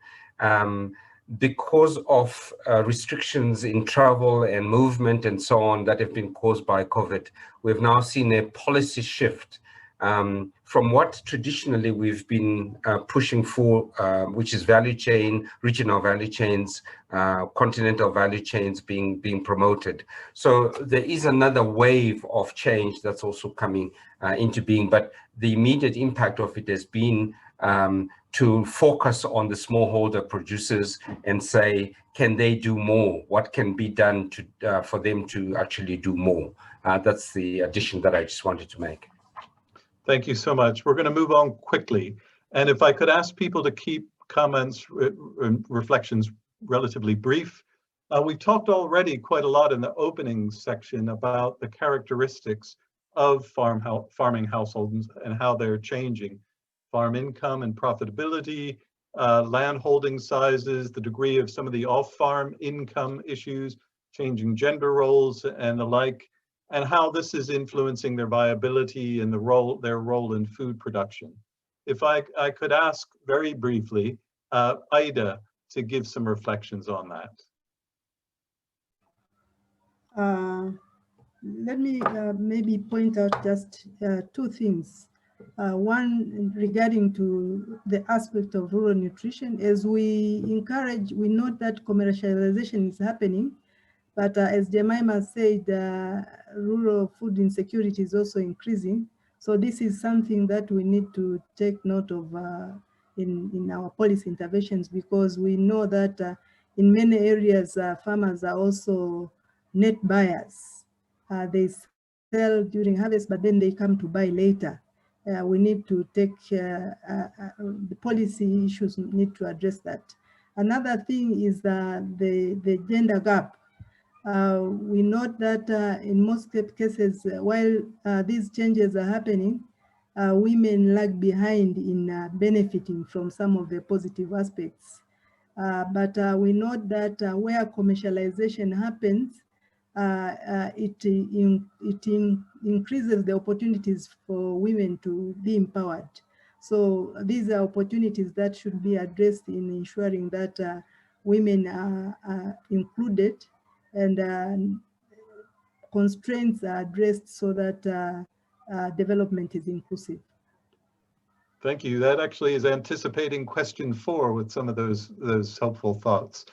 Because of restrictions in travel and movement and so on that have been caused by COVID, we've now seen a policy shift from what traditionally we've been pushing for, which is value chain, regional value chains, continental value chains being promoted. So there is another wave of change that's also coming into being, but the immediate impact of it has been to focus on the smallholder producers and say, can they do more? What can be done to for them to actually do more? That's the addition that I just wanted to make.
Thank you so much. We're going to move on quickly. And if I could ask people to keep comments and reflections relatively brief. We've talked already quite a lot in the opening section about the characteristics of farming households and how they're changing. Farm income and profitability, land holding sizes, the degree of some of the off-farm income issues, changing gender roles and the like, and how this is influencing their viability and their role in food production. If I could ask very briefly, Ida, to give some reflections on that.
Let me maybe point out just two things. One, regarding to the aspect of rural nutrition, as we note that commercialization is happening, but as Jemima said, rural food insecurity is also increasing. So this is something that we need to take note of in our policy interventions, because we know that in many areas, farmers are also net buyers. They sell during harvest, but then they come to buy later. We need to take, the policy issues need to address that. Another thing is the gender gap. We note that in most cases, while these changes are happening, women lag behind in benefiting from some of the positive aspects. But we note that where commercialization happens, it increases the opportunities for women to be empowered. So these are opportunities that should be addressed in ensuring that women are included and constraints are addressed so that development is inclusive.
Thank you. That actually is anticipating question 4 with some of those helpful thoughts.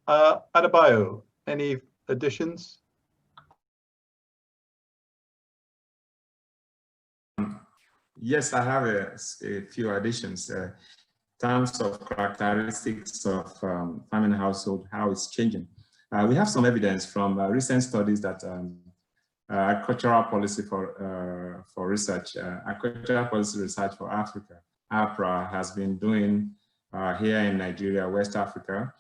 Adebayo, any additions?
Yes, I have a few additions. In terms of characteristics of farming household, how it's changing. We have some evidence from recent studies that Agricultural Policy for Research, Agricultural Policy Research for Africa, APRA, has been doing here in Nigeria, West Africa.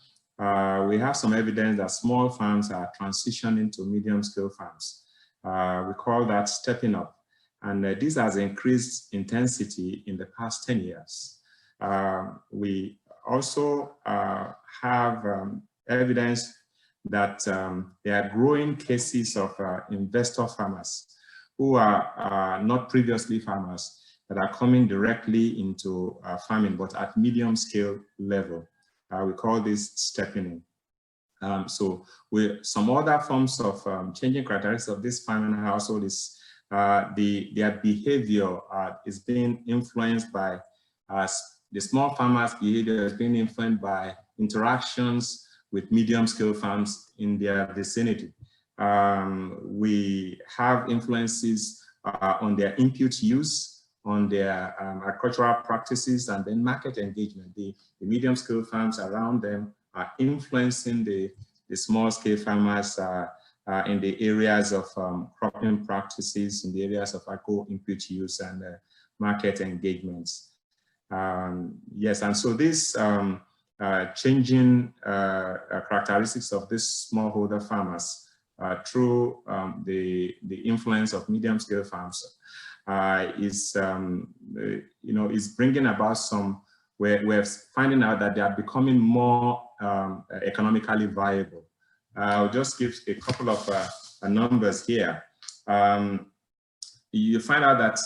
We have some evidence that small farms are transitioning to medium-scale farms. We call that stepping up. And this has increased intensity in the past 10 years. We also have evidence that there are growing cases of investor farmers who are not previously farmers that are coming directly into farming, but at medium scale level. We call this stepping in. So some other forms of changing characteristics of this farming household is their behavior is being influenced by, the small farmers' behavior is being influenced by interactions with medium-scale farms in their vicinity. We have influences on their input use, on their agricultural practices, and then market engagement. The medium-scale farms around them are influencing the small-scale farmers in the areas of cropping practices, in the areas of agro input use and market engagements. Yes, and so this changing characteristics of these smallholder farmers through the influence of medium-scale farms is is bringing about some. We're finding out that they are becoming more economically viable. I'll just give a couple of numbers here. You find out that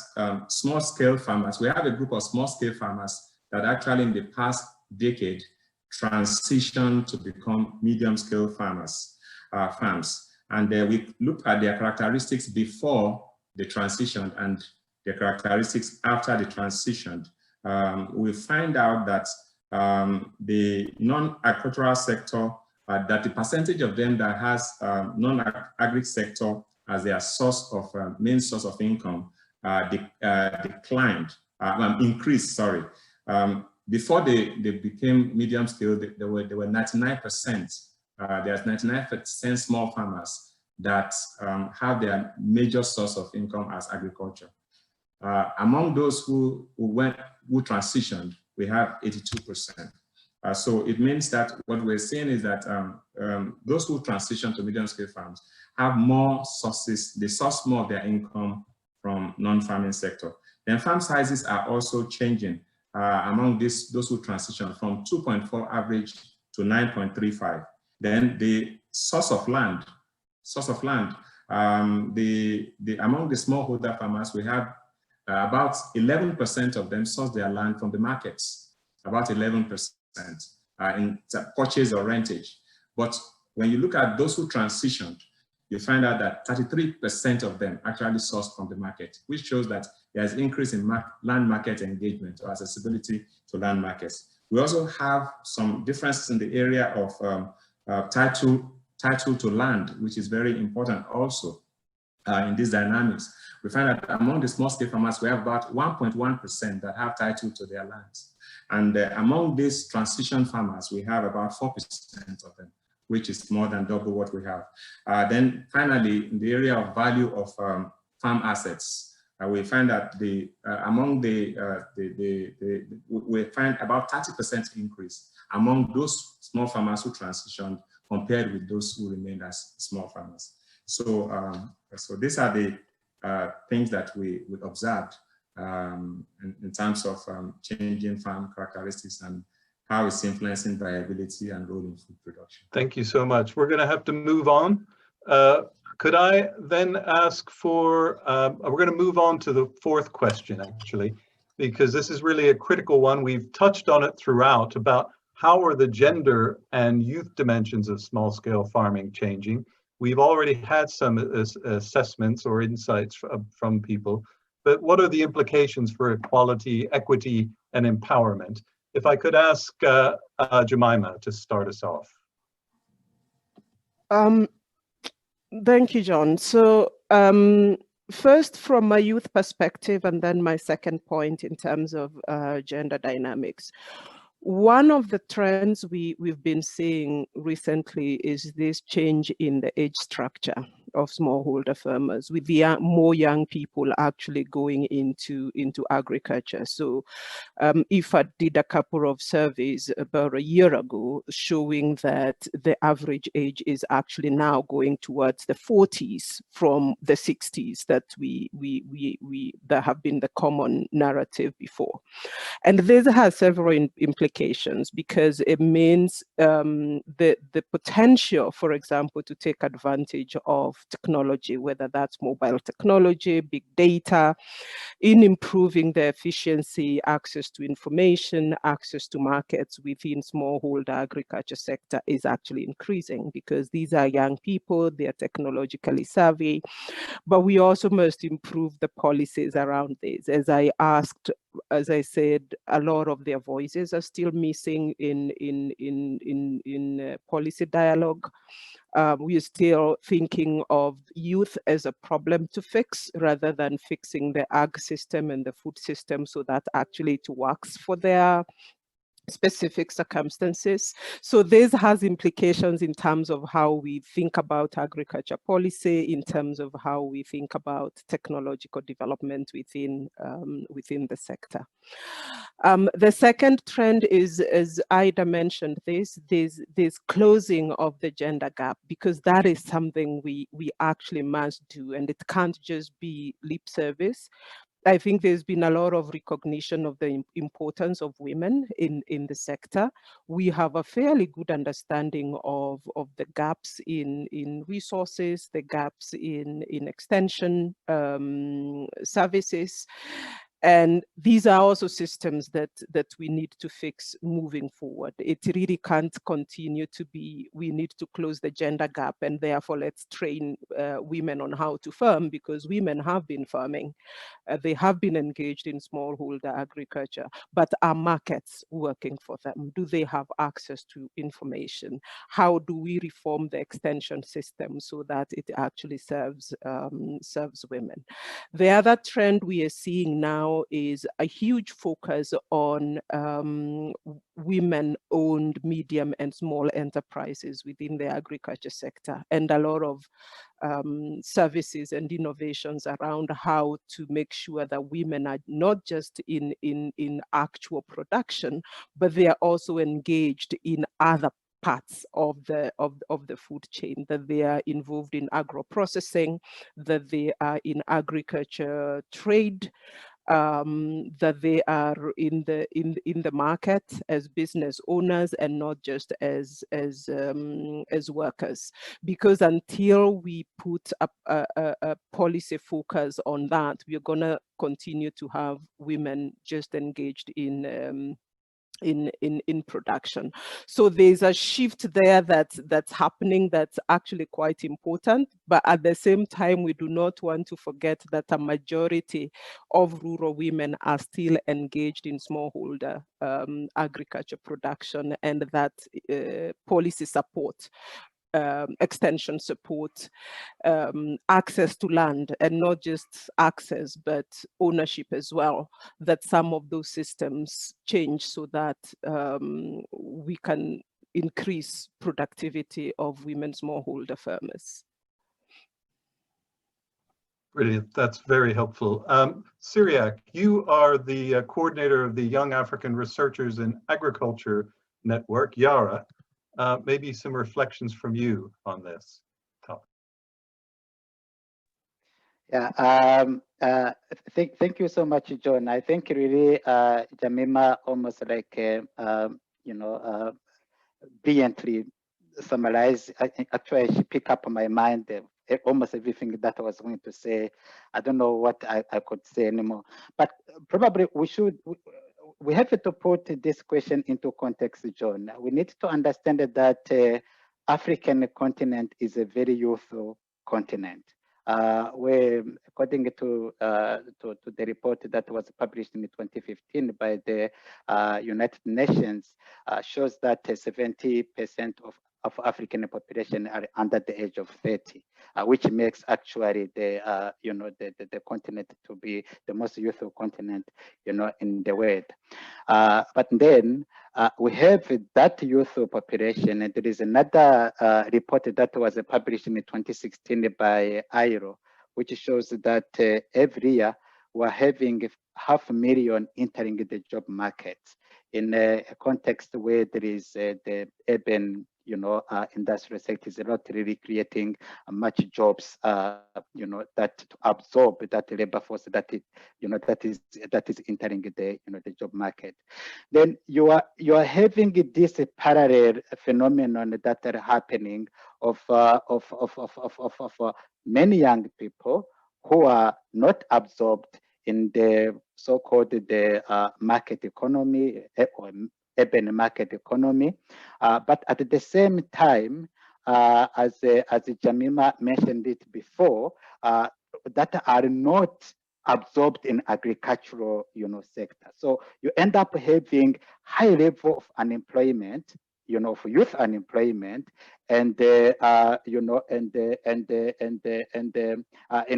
small-scale farmers, we have a group of small-scale farmers that actually in the past decade transitioned to become medium-scale farms. And we looked at their characteristics before the transition and the characteristics after the transition. We find out that the non-agricultural sector, that the percentage of them that has non-agri sector as their source of main source of income increased. Sorry, before they became medium scale, there were 99%. There's 99% small farmers that have their major source of income as agriculture. Among those who transitioned, we have 82%. So it means that what we're saying is that those who transition to medium-scale farms have more sources, they source more of their income from non-farming sector. Then farm sizes are also changing among those who transition from 2.4 average to 9.35. Then the source of land, among the smallholder farmers, we have about 11% of them source their land from the markets, about 11% in purchase or rentage. But when you look at those who transitioned, you find out that 33% of them actually sourced from the market, which shows that there's increase in land market engagement or accessibility to land markets. We also have some differences in the area of title to land, which is very important also in these dynamics. We find that among the small-scale farmers, we have about 1.1% that have title to their lands. And among these transition farmers, we have about 4% of them, which is more than double what we have. Then finally, in the area of value of farm assets, we find that we find about 30% increase among those small farmers who transitioned compared with those who remained as small farmers. So, so these are the things that we observed in terms of changing farm characteristics and how it's influencing viability and role in food production.
Thank you so much. We're going to have to move on. Could I then ask for, we're going to move on to the fourth question, actually, because this is really a critical one. We've touched on it throughout about how are the gender and youth dimensions of small-scale farming changing. We've already had some assessments or insights from people, but what are the implications for equality, equity, and empowerment? If I could ask Jemima to start us off.
Thank you, John. So first, from a youth perspective, and then my second point in terms of gender dynamics. One of the trends we've been seeing recently is this change in the age structure of smallholder farmers, with the more young people actually going into agriculture. So if I did a couple of surveys about a year ago showing that the average age is actually now going towards the 40s from the 60s that that have been the common narrative before. And this has several implications, because it means the potential, for example, to take advantage of technology, whether that's mobile technology, big data, in improving the efficiency, access to information, access to markets within smallholder agriculture sector is actually increasing, because these are young people, they are technologically savvy, but we also must improve the policies around this. As I said, a lot of their voices are still missing in policy dialogue. We are still thinking of youth as a problem to fix rather than fixing the ag system and the food system so that actually it works for their specific circumstances. So this has implications in terms of how we think about agriculture policy, in terms of how we think about technological development within the sector. The second trend is, as Ida mentioned, this closing of the gender gap, because that is something we actually must do, and it can't just be lip service. I think there's been a lot of recognition of the importance of women in the sector. We have a fairly good understanding of the gaps in resources, the gaps in extension services. And these are also systems that we need to fix moving forward. It really can't continue to be, we need to close the gender gap and therefore let's train women on how to farm, because women have been farming. They have been engaged in smallholder agriculture, but are markets working for them? Do they have access to information? How do we reform the extension system so that it actually serves women? The other trend we are seeing now now is a huge focus on women-owned medium and small enterprises within the agriculture sector, and a lot of services and innovations around how to make sure that women are not just in actual production, but they are also engaged in other parts of the food chain, that they are involved in agro-processing, that they are in agriculture trade, that they are in the market as business owners and not just as workers. Because until we put a policy focus on that, we're gonna continue to have women just engaged in production. So there's a shift there that's happening that's actually quite important, but at the same time we do not want to forget that a majority of rural women are still engaged in smallholder agriculture production, and that policy support, extension support, access to land, and not just access but ownership as well, that some of those systems change so that we can increase productivity of women smallholder farmers.
Brilliant, that's very helpful. Cyriac, you are the coordinator of the Young African Researchers in Agriculture Network, YARA. Maybe some reflections from you on this topic.
Yeah, thank you so much, John. I think really Jamima almost like, brilliantly summarized. Actually, she picked up my mind almost everything that I was going to say. I don't know what I could say anymore, but probably we have to put this question into context, John. We need to understand that African continent is a very youthful continent. Where, according to the report that was published in 2015 by the United Nations, shows that 70% of African population are under the age of 30, which makes actually the continent to be the most youthful continent, in the world. But then we have that youthful population, and there is another report that was published in 2016 by IRO, which shows that every year we're having 500,000 entering the job market in a context where there is the urban industrial sector is not really creating much jobs, that to absorb that labor force that that is entering the the job market. Then you are having this parallel phenomenon that are happening of many young people who are not absorbed in the so-called market economy or urban market economy, but at the same time, as Jamima mentioned it before, that are not absorbed in agricultural sector. So you end up having high level of unemployment, for youth unemployment, and in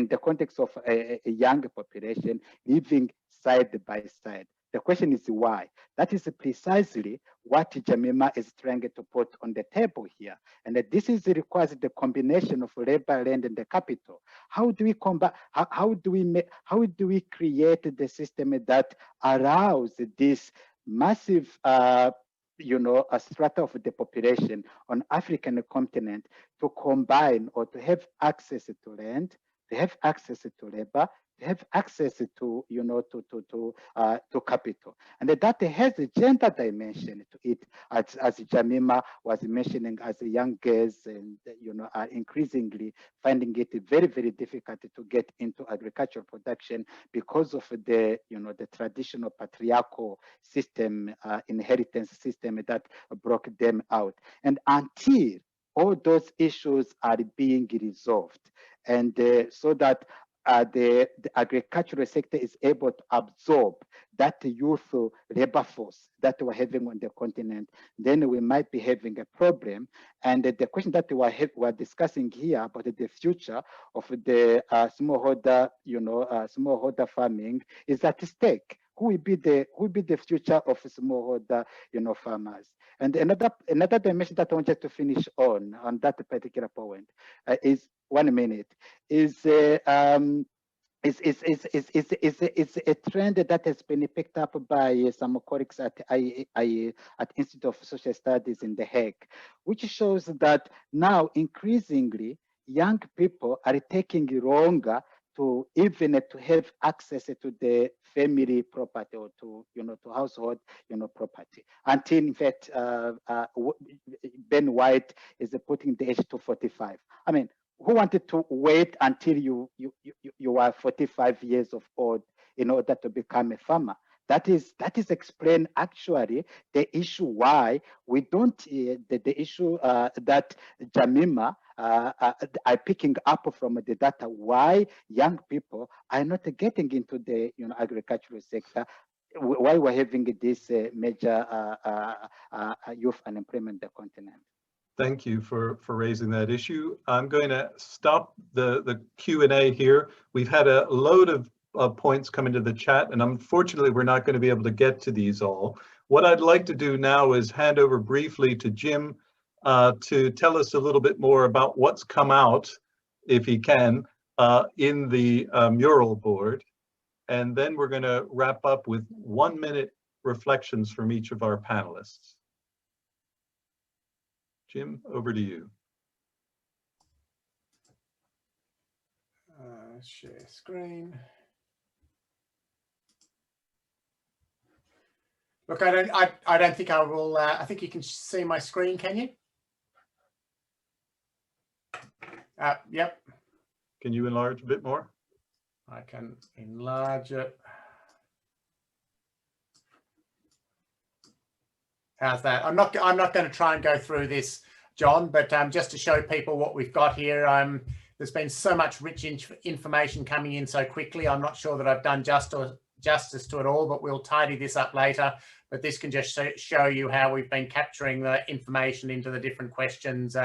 the context of a young population living side by side. The question is why? That is precisely what Jamima is trying to put on the table here. And this requires the combination of labor, land, and the capital. How do we combat? How do we create the system that allows this massive a strata of the population on African continent to combine or to have access to land, to have access to labor, to have access to to capital, and that has a gender dimension to it, as Jamima was mentioning, as young girls and are increasingly finding it very, very difficult to get into agricultural production because of the the traditional patriarchal system, inheritance system that broke them out. And until all those issues are being resolved, and so that the agricultural sector is able to absorb that youth labor force that we're having on the continent, then we might be having a problem. And the question that we're discussing here about the future of the smallholder, smallholder farming is at stake. Who will be the future of smallholder, farmers? And another dimension that I wanted to finish on that particular point is 1 minute is it's a trend that has been picked up by some colleagues at Institute of Social Studies in The Hague, which shows that now increasingly young people are taking longer to even to have access to the family property or to to household property, until in fact Ben White is putting the age to 45. I mean, who wanted to wait until you are 45 years of old in order to become a farmer? That is explain actually the issue why we don't the issue that Jamima are picking up from the data, why young people are not getting into the agricultural sector, why we're having this major youth unemployment in the continent.
Thank you for raising that issue. I'm going to stop the Q&A here. We've had a load of points come into the chat, and unfortunately, we're not going to be able to get to these all. What I'd like to do now is hand over briefly to Jim to tell us a little bit more about what's come out, if he can, in the mural board. And then we're going to wrap up with 1 minute reflections from each of our panelists. Jim, over to you.
Share screen. Look, I don't think I will. I think you can see my screen. Can you? Yep.
Can you enlarge a bit more?
I can enlarge it. How's that? I'm not going to try and go through this, John, but just to show people what we've got here. There's been so much rich information coming in so quickly. I'm not sure that I've done justice to it all, but we'll tidy this up later. But this can just show you how we've been capturing the information into the different questions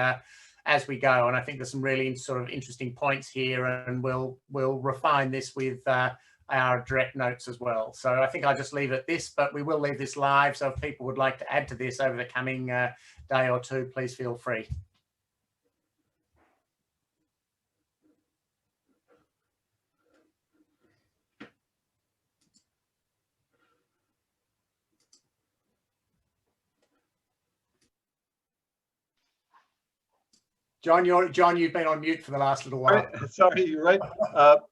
as we go. And I think there's some really sort of interesting points here, and we'll refine this with our direct notes as well. So I think I'll just leave it at this, but we will leave this live. So if people would like to add to this over the coming day or two, please feel free. John, you've been on mute for the last little while.
Sorry, you're right.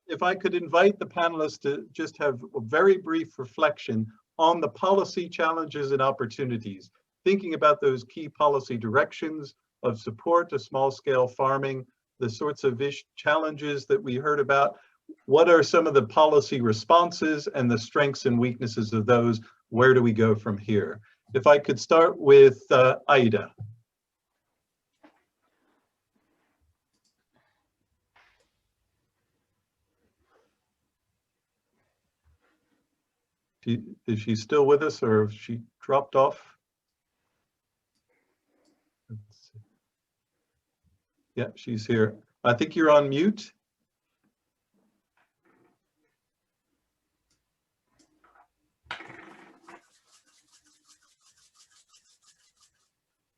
If I could invite the panelists to just have a very brief reflection on the policy challenges and opportunities, thinking about those key policy directions of support to small-scale farming, the sorts of challenges that we heard about. What are some of the policy responses and the strengths and weaknesses of those? Where do we go from here? If I could start with Aida. Is she still with us, or has she dropped off? Let's see. Yeah, she's here. I think you're on mute.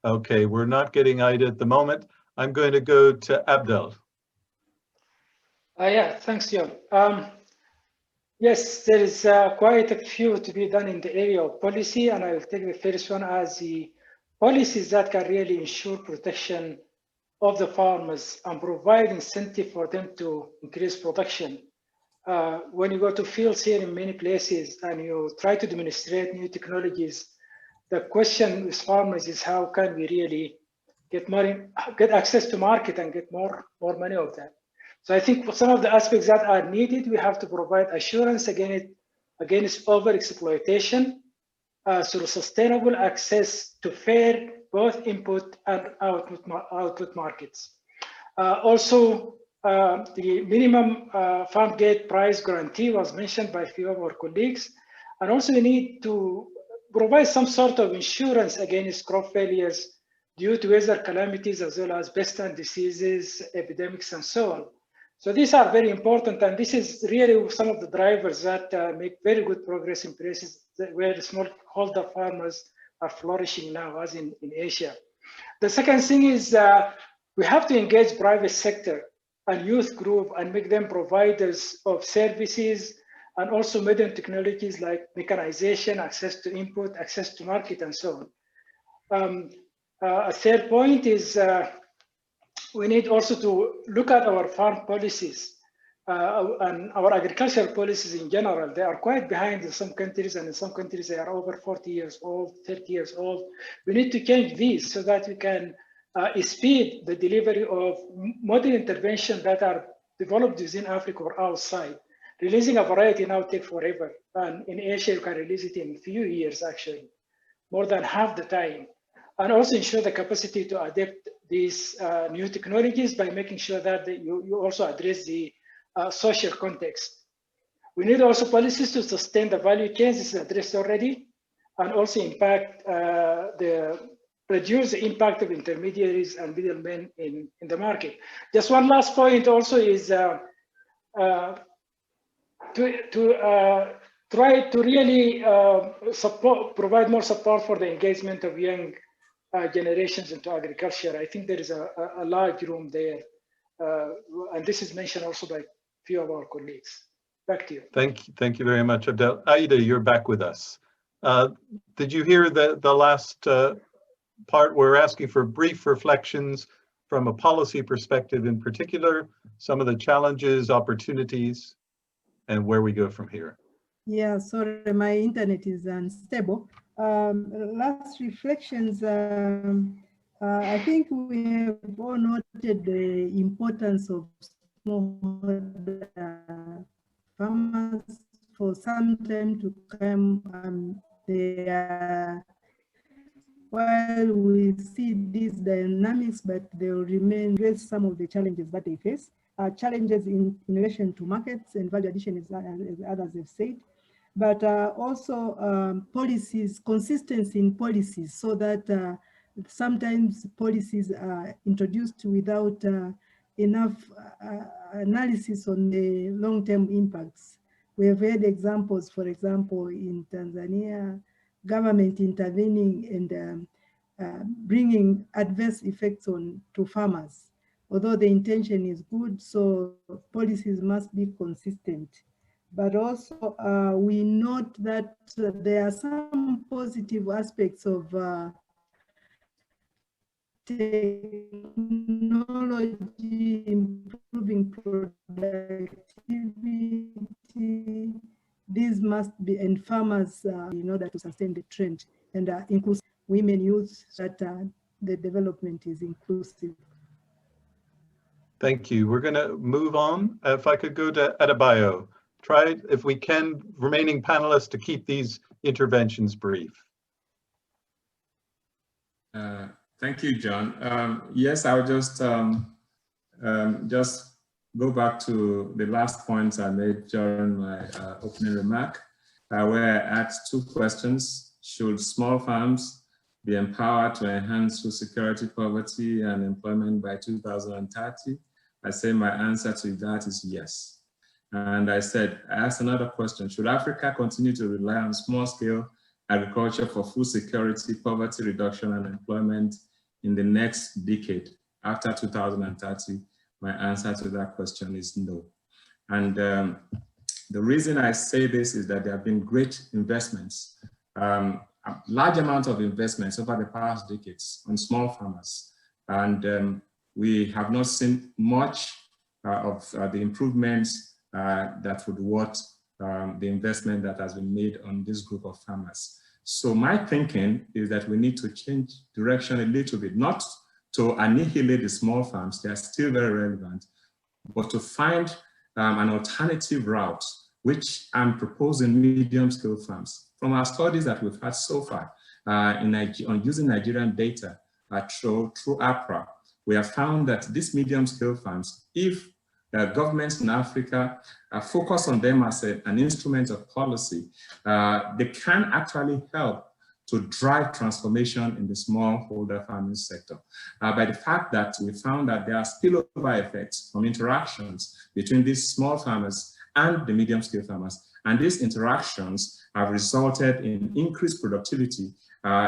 Okay, we're not getting Aida at the moment. I'm going to go to Abdel.
Yeah, thanks, John. Yes, there is quite a few to be done in the area of policy, and I will take the first one as the policies that can really ensure protection of the farmers and provide incentive for them to increase production. When you go to fields here in many places and you try to demonstrate new technologies, the question with farmers is how can we really get access to market and get more money of that. So I think for some of the aspects that are needed, we have to provide assurance against over-exploitation through sustainable access to fair both input and output markets. Also, the minimum farm gate price guarantee was mentioned by a few of our colleagues. And also we need to provide some sort of insurance against crop failures due to weather calamities, as well as pests and diseases, epidemics, and so on. So these are very important, and this is really some of the drivers that make very good progress in places where smallholder farmers are flourishing now, as in Asia. The second thing is we have to engage private sector and youth group and make them providers of services and also modern technologies like mechanization, access to input, access to market, and so on. A third point is we need also to look at our farm policies and our agricultural policies in general. They are quite behind in some countries, and in some countries they are over 40 years old, 30 years old. We need to change these so that we can speed the delivery of modern interventions that are developed within Africa or outside. Releasing a variety now takes forever, and in Asia you can release it in a few years, actually, more than half the time. And also ensure the capacity to adapt these new technologies by making sure that you also address the social context. We need also policies to sustain the value chains. This is addressed already, and also reduce the impact of intermediaries and middlemen in the market. Just one last point also is to try to really provide more support for the engagement of young generations into agriculture. I think there is a large room there, and this is mentioned also by a few of our colleagues. Back to you.
Thank you very much, Abdel. Aida, you're back with us. Did you hear the last part? We're asking for brief reflections from a policy perspective, in particular, some of the challenges, opportunities, and where we go from here.
Yeah, sorry, my internet is unstable. Last reflections, I think we have all noted the importance of smallholder farmers for some time to come. While we see these dynamics, but they will remain raise some of the challenges that they face. Challenges in relation to markets and value addition, as others have said, but also policies, consistency in policies, so that sometimes policies are introduced without enough analysis on the long-term impacts. We have had examples, for example, in Tanzania, government intervening and bringing adverse effects to farmers. Although the intention is good, so policies must be consistent. But also we note that there are some positive aspects of technology improving productivity. These must be, and farmers in order to sustain the trend, and inclusive women, youth, that the development is inclusive.
Thank you. We're going to move on. If I could go to Adebayo, try, if we can, remaining panelists, to keep these interventions brief.
Thank you, John. Yes, I'll just go back to the last points I made during my opening remark, where I asked two questions. Should small farms be empowered to enhance food security, poverty, and employment by 2030? I say my answer to that is yes. And I asked another question. Should Africa continue to rely on small-scale agriculture for food security, poverty reduction, and employment in the next decade after 2030? My answer to that question is no. And the reason I say this is that there have been great investments, a large amount of investments over the past decades on small farmers. And we have not seen much of the improvements that would worth the investment that has been made on this group of farmers. So my thinking is that we need to change direction a little bit, not to annihilate the small farms, they are still very relevant, but to find an alternative route, which I'm proposing medium-scale farms. From our studies that we've had so far on using Nigerian data through APRA, we have found that these medium-scale farms, if governments in Africa focus on them as an instrument of policy, they can actually help to drive transformation in the smallholder farming sector by the fact that we found that there are spillover effects from interactions between these small farmers and the medium-scale farmers. And these interactions have resulted in increased productivity,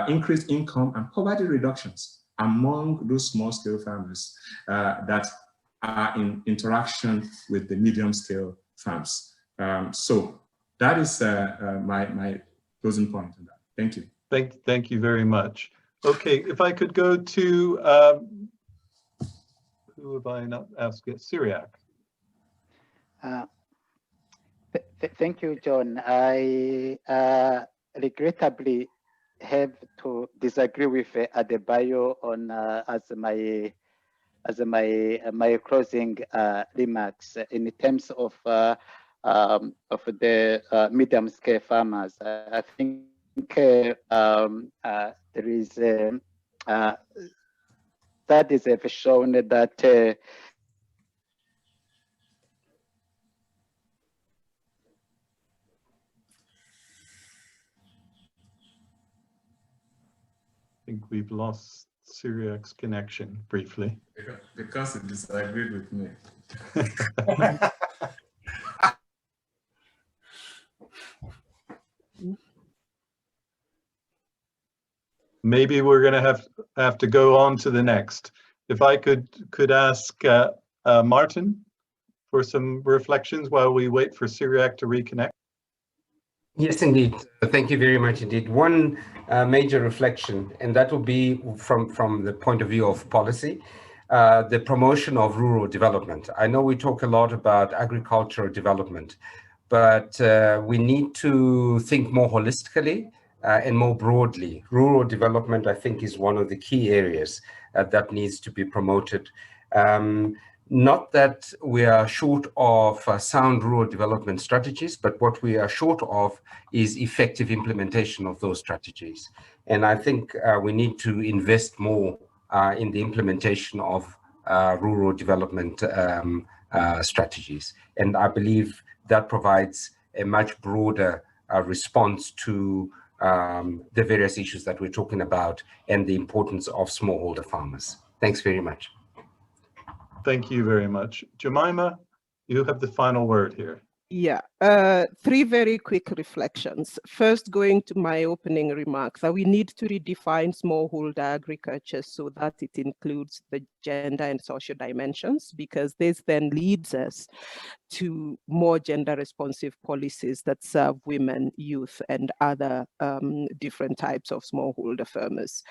increased income, and poverty reductions among those small-scale farmers that are in interaction with the medium-scale farms. So that is my closing point on that. Thank you.
Thank you very much. Okay, if I could go to, who have I not asked yet? Cyriac.
Thank you, John. I regrettably have to disagree with Adebayo on my closing remarks in terms of the medium-scale farmers. I think there is studies have shown that
I think we've lost Cyriac's connection briefly.
Because he disagreed with me.
Maybe we're going to have to go on to the next. If I could ask Martin for some reflections while we wait for Cyriac to reconnect.
Yes, indeed. Thank you very much indeed. One major reflection, and that will be from the point of view of policy, the promotion of rural development. I know we talk a lot about agricultural development, but we need to think more holistically and more broadly. Rural development, I think, is one of the key areas that needs to be promoted. Not that we are short of sound rural development strategies, but what we are short of is effective implementation of those strategies. And I think we need to invest more in the implementation of rural development strategies. And I believe that provides a much broader response to the various issues that we're talking about and the importance of smallholder farmers. Thanks very much.
Thank you very much. Jemima, you have the final word here.
Yeah, three very quick reflections. First, going to my opening remarks, that we need to redefine smallholder agriculture so that it includes the gender and social dimensions, because this then leads us to more gender responsive policies that serve women, youth, and other different types of smallholder farmers.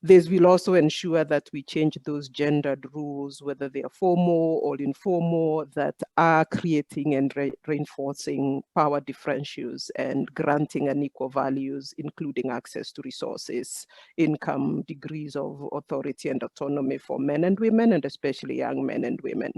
This will also ensure that we change those gendered rules, whether they are formal or informal, that are creating and reinforcing power differentials and granting unequal values, including access to resources, income, degrees of authority and autonomy for men and women, and especially young men and women.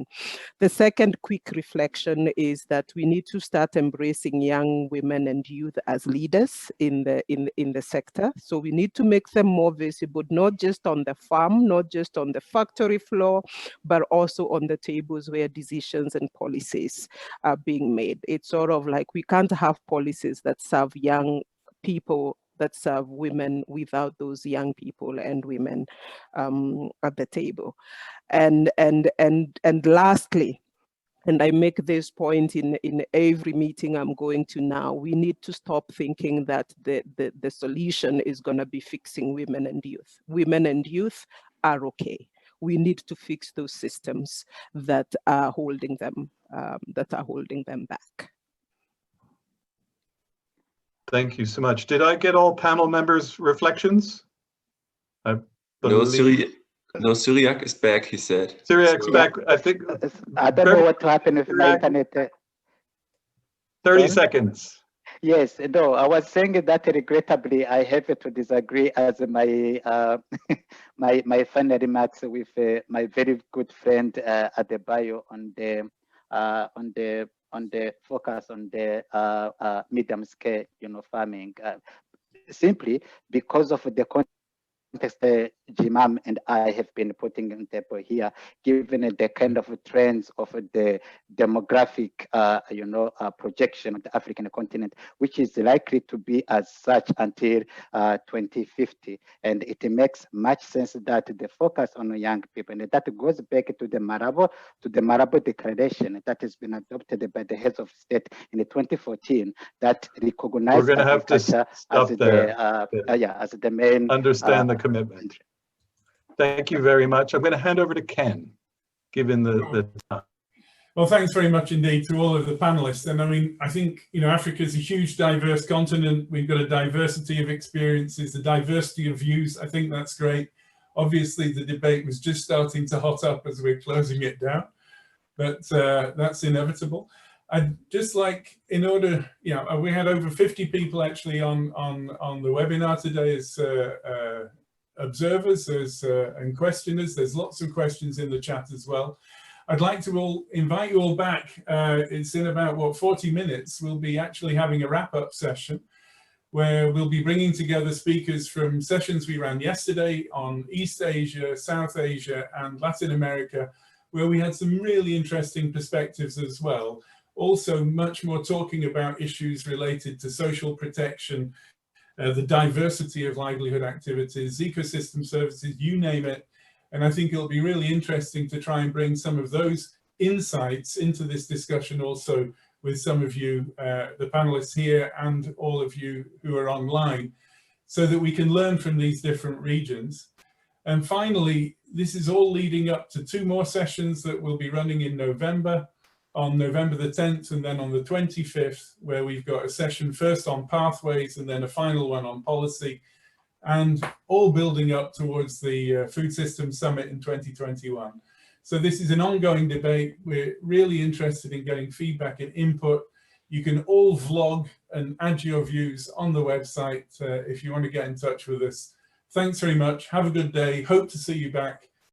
The second quick reflection is that we need to start embracing young women and youth as leaders in the sector. So we need to make them more visible, not just on the farm, not just on the factory floor, but also on the tables where decisions and policies are being made. It's sort of like we can't have policies that serve young people, that serve women, without those young people and women at the table. And lastly, and I make this point in every meeting I'm going to now, we need to stop thinking that the solution is going to be fixing women and youth. Women and youth are okay. We need to fix those systems that are holding them back.
Thank you so much. Did I get all panel members' reflections?
No, Cyriac is back, he said.
Cyriac's back, I think.
I don't know what happened with my internet.
30 seconds.
Yes, no, I was saying that regrettably I have to disagree as my my final remarks with my very good friend Adebayo on the focus on the medium scale, farming, simply because of the context Jimam and I have been putting on table here, given the kind of trends of the demographic, projection of the African continent, which is likely to be as such until 2050. And it makes much sense that the focus on young people, and that goes back to the Malabo Declaration that has been adopted by the heads of state in 2014 that recognizes agriculture as the main
understand the commitment. Thank you very much. I'm going to hand over to Ken, given the time.
Well, thanks very much indeed to all of the panelists. And I mean, I think, Africa is a huge, diverse continent. We've got a diversity of experiences, a diversity of views. I think that's great. Obviously, the debate was just starting to hot up as we're closing it down, but that's inevitable. I'd just like, we had over 50 people actually on the webinar today as observers and questioners. There's lots of questions in the chat as well. I'd like to invite you all back. It's in about 40 minutes. We'll be actually having a wrap-up session where we'll be bringing together speakers from sessions we ran yesterday on East Asia, South Asia, and Latin America, where we had some really interesting perspectives as well. Also, much more talking about issues related to social protection, the diversity of livelihood activities, ecosystem services, you name it. And I think it'll be really interesting to try and bring some of those insights into this discussion also with some of you, the panelists here, and all of you who are online, so that we can learn from these different regions. And finally, this is all leading up to 2 more sessions that we'll be running in November, on November the 10th and then on the 25th, where we've got a session first on pathways and then a final one on policy, and all building up towards the Food Systems Summit in 2021. So this is an ongoing debate. We're really interested in getting feedback and input. You can all vlog and add your views on the website if you want to get in touch with us. Thanks very much. Have a good day. Hope to see you back.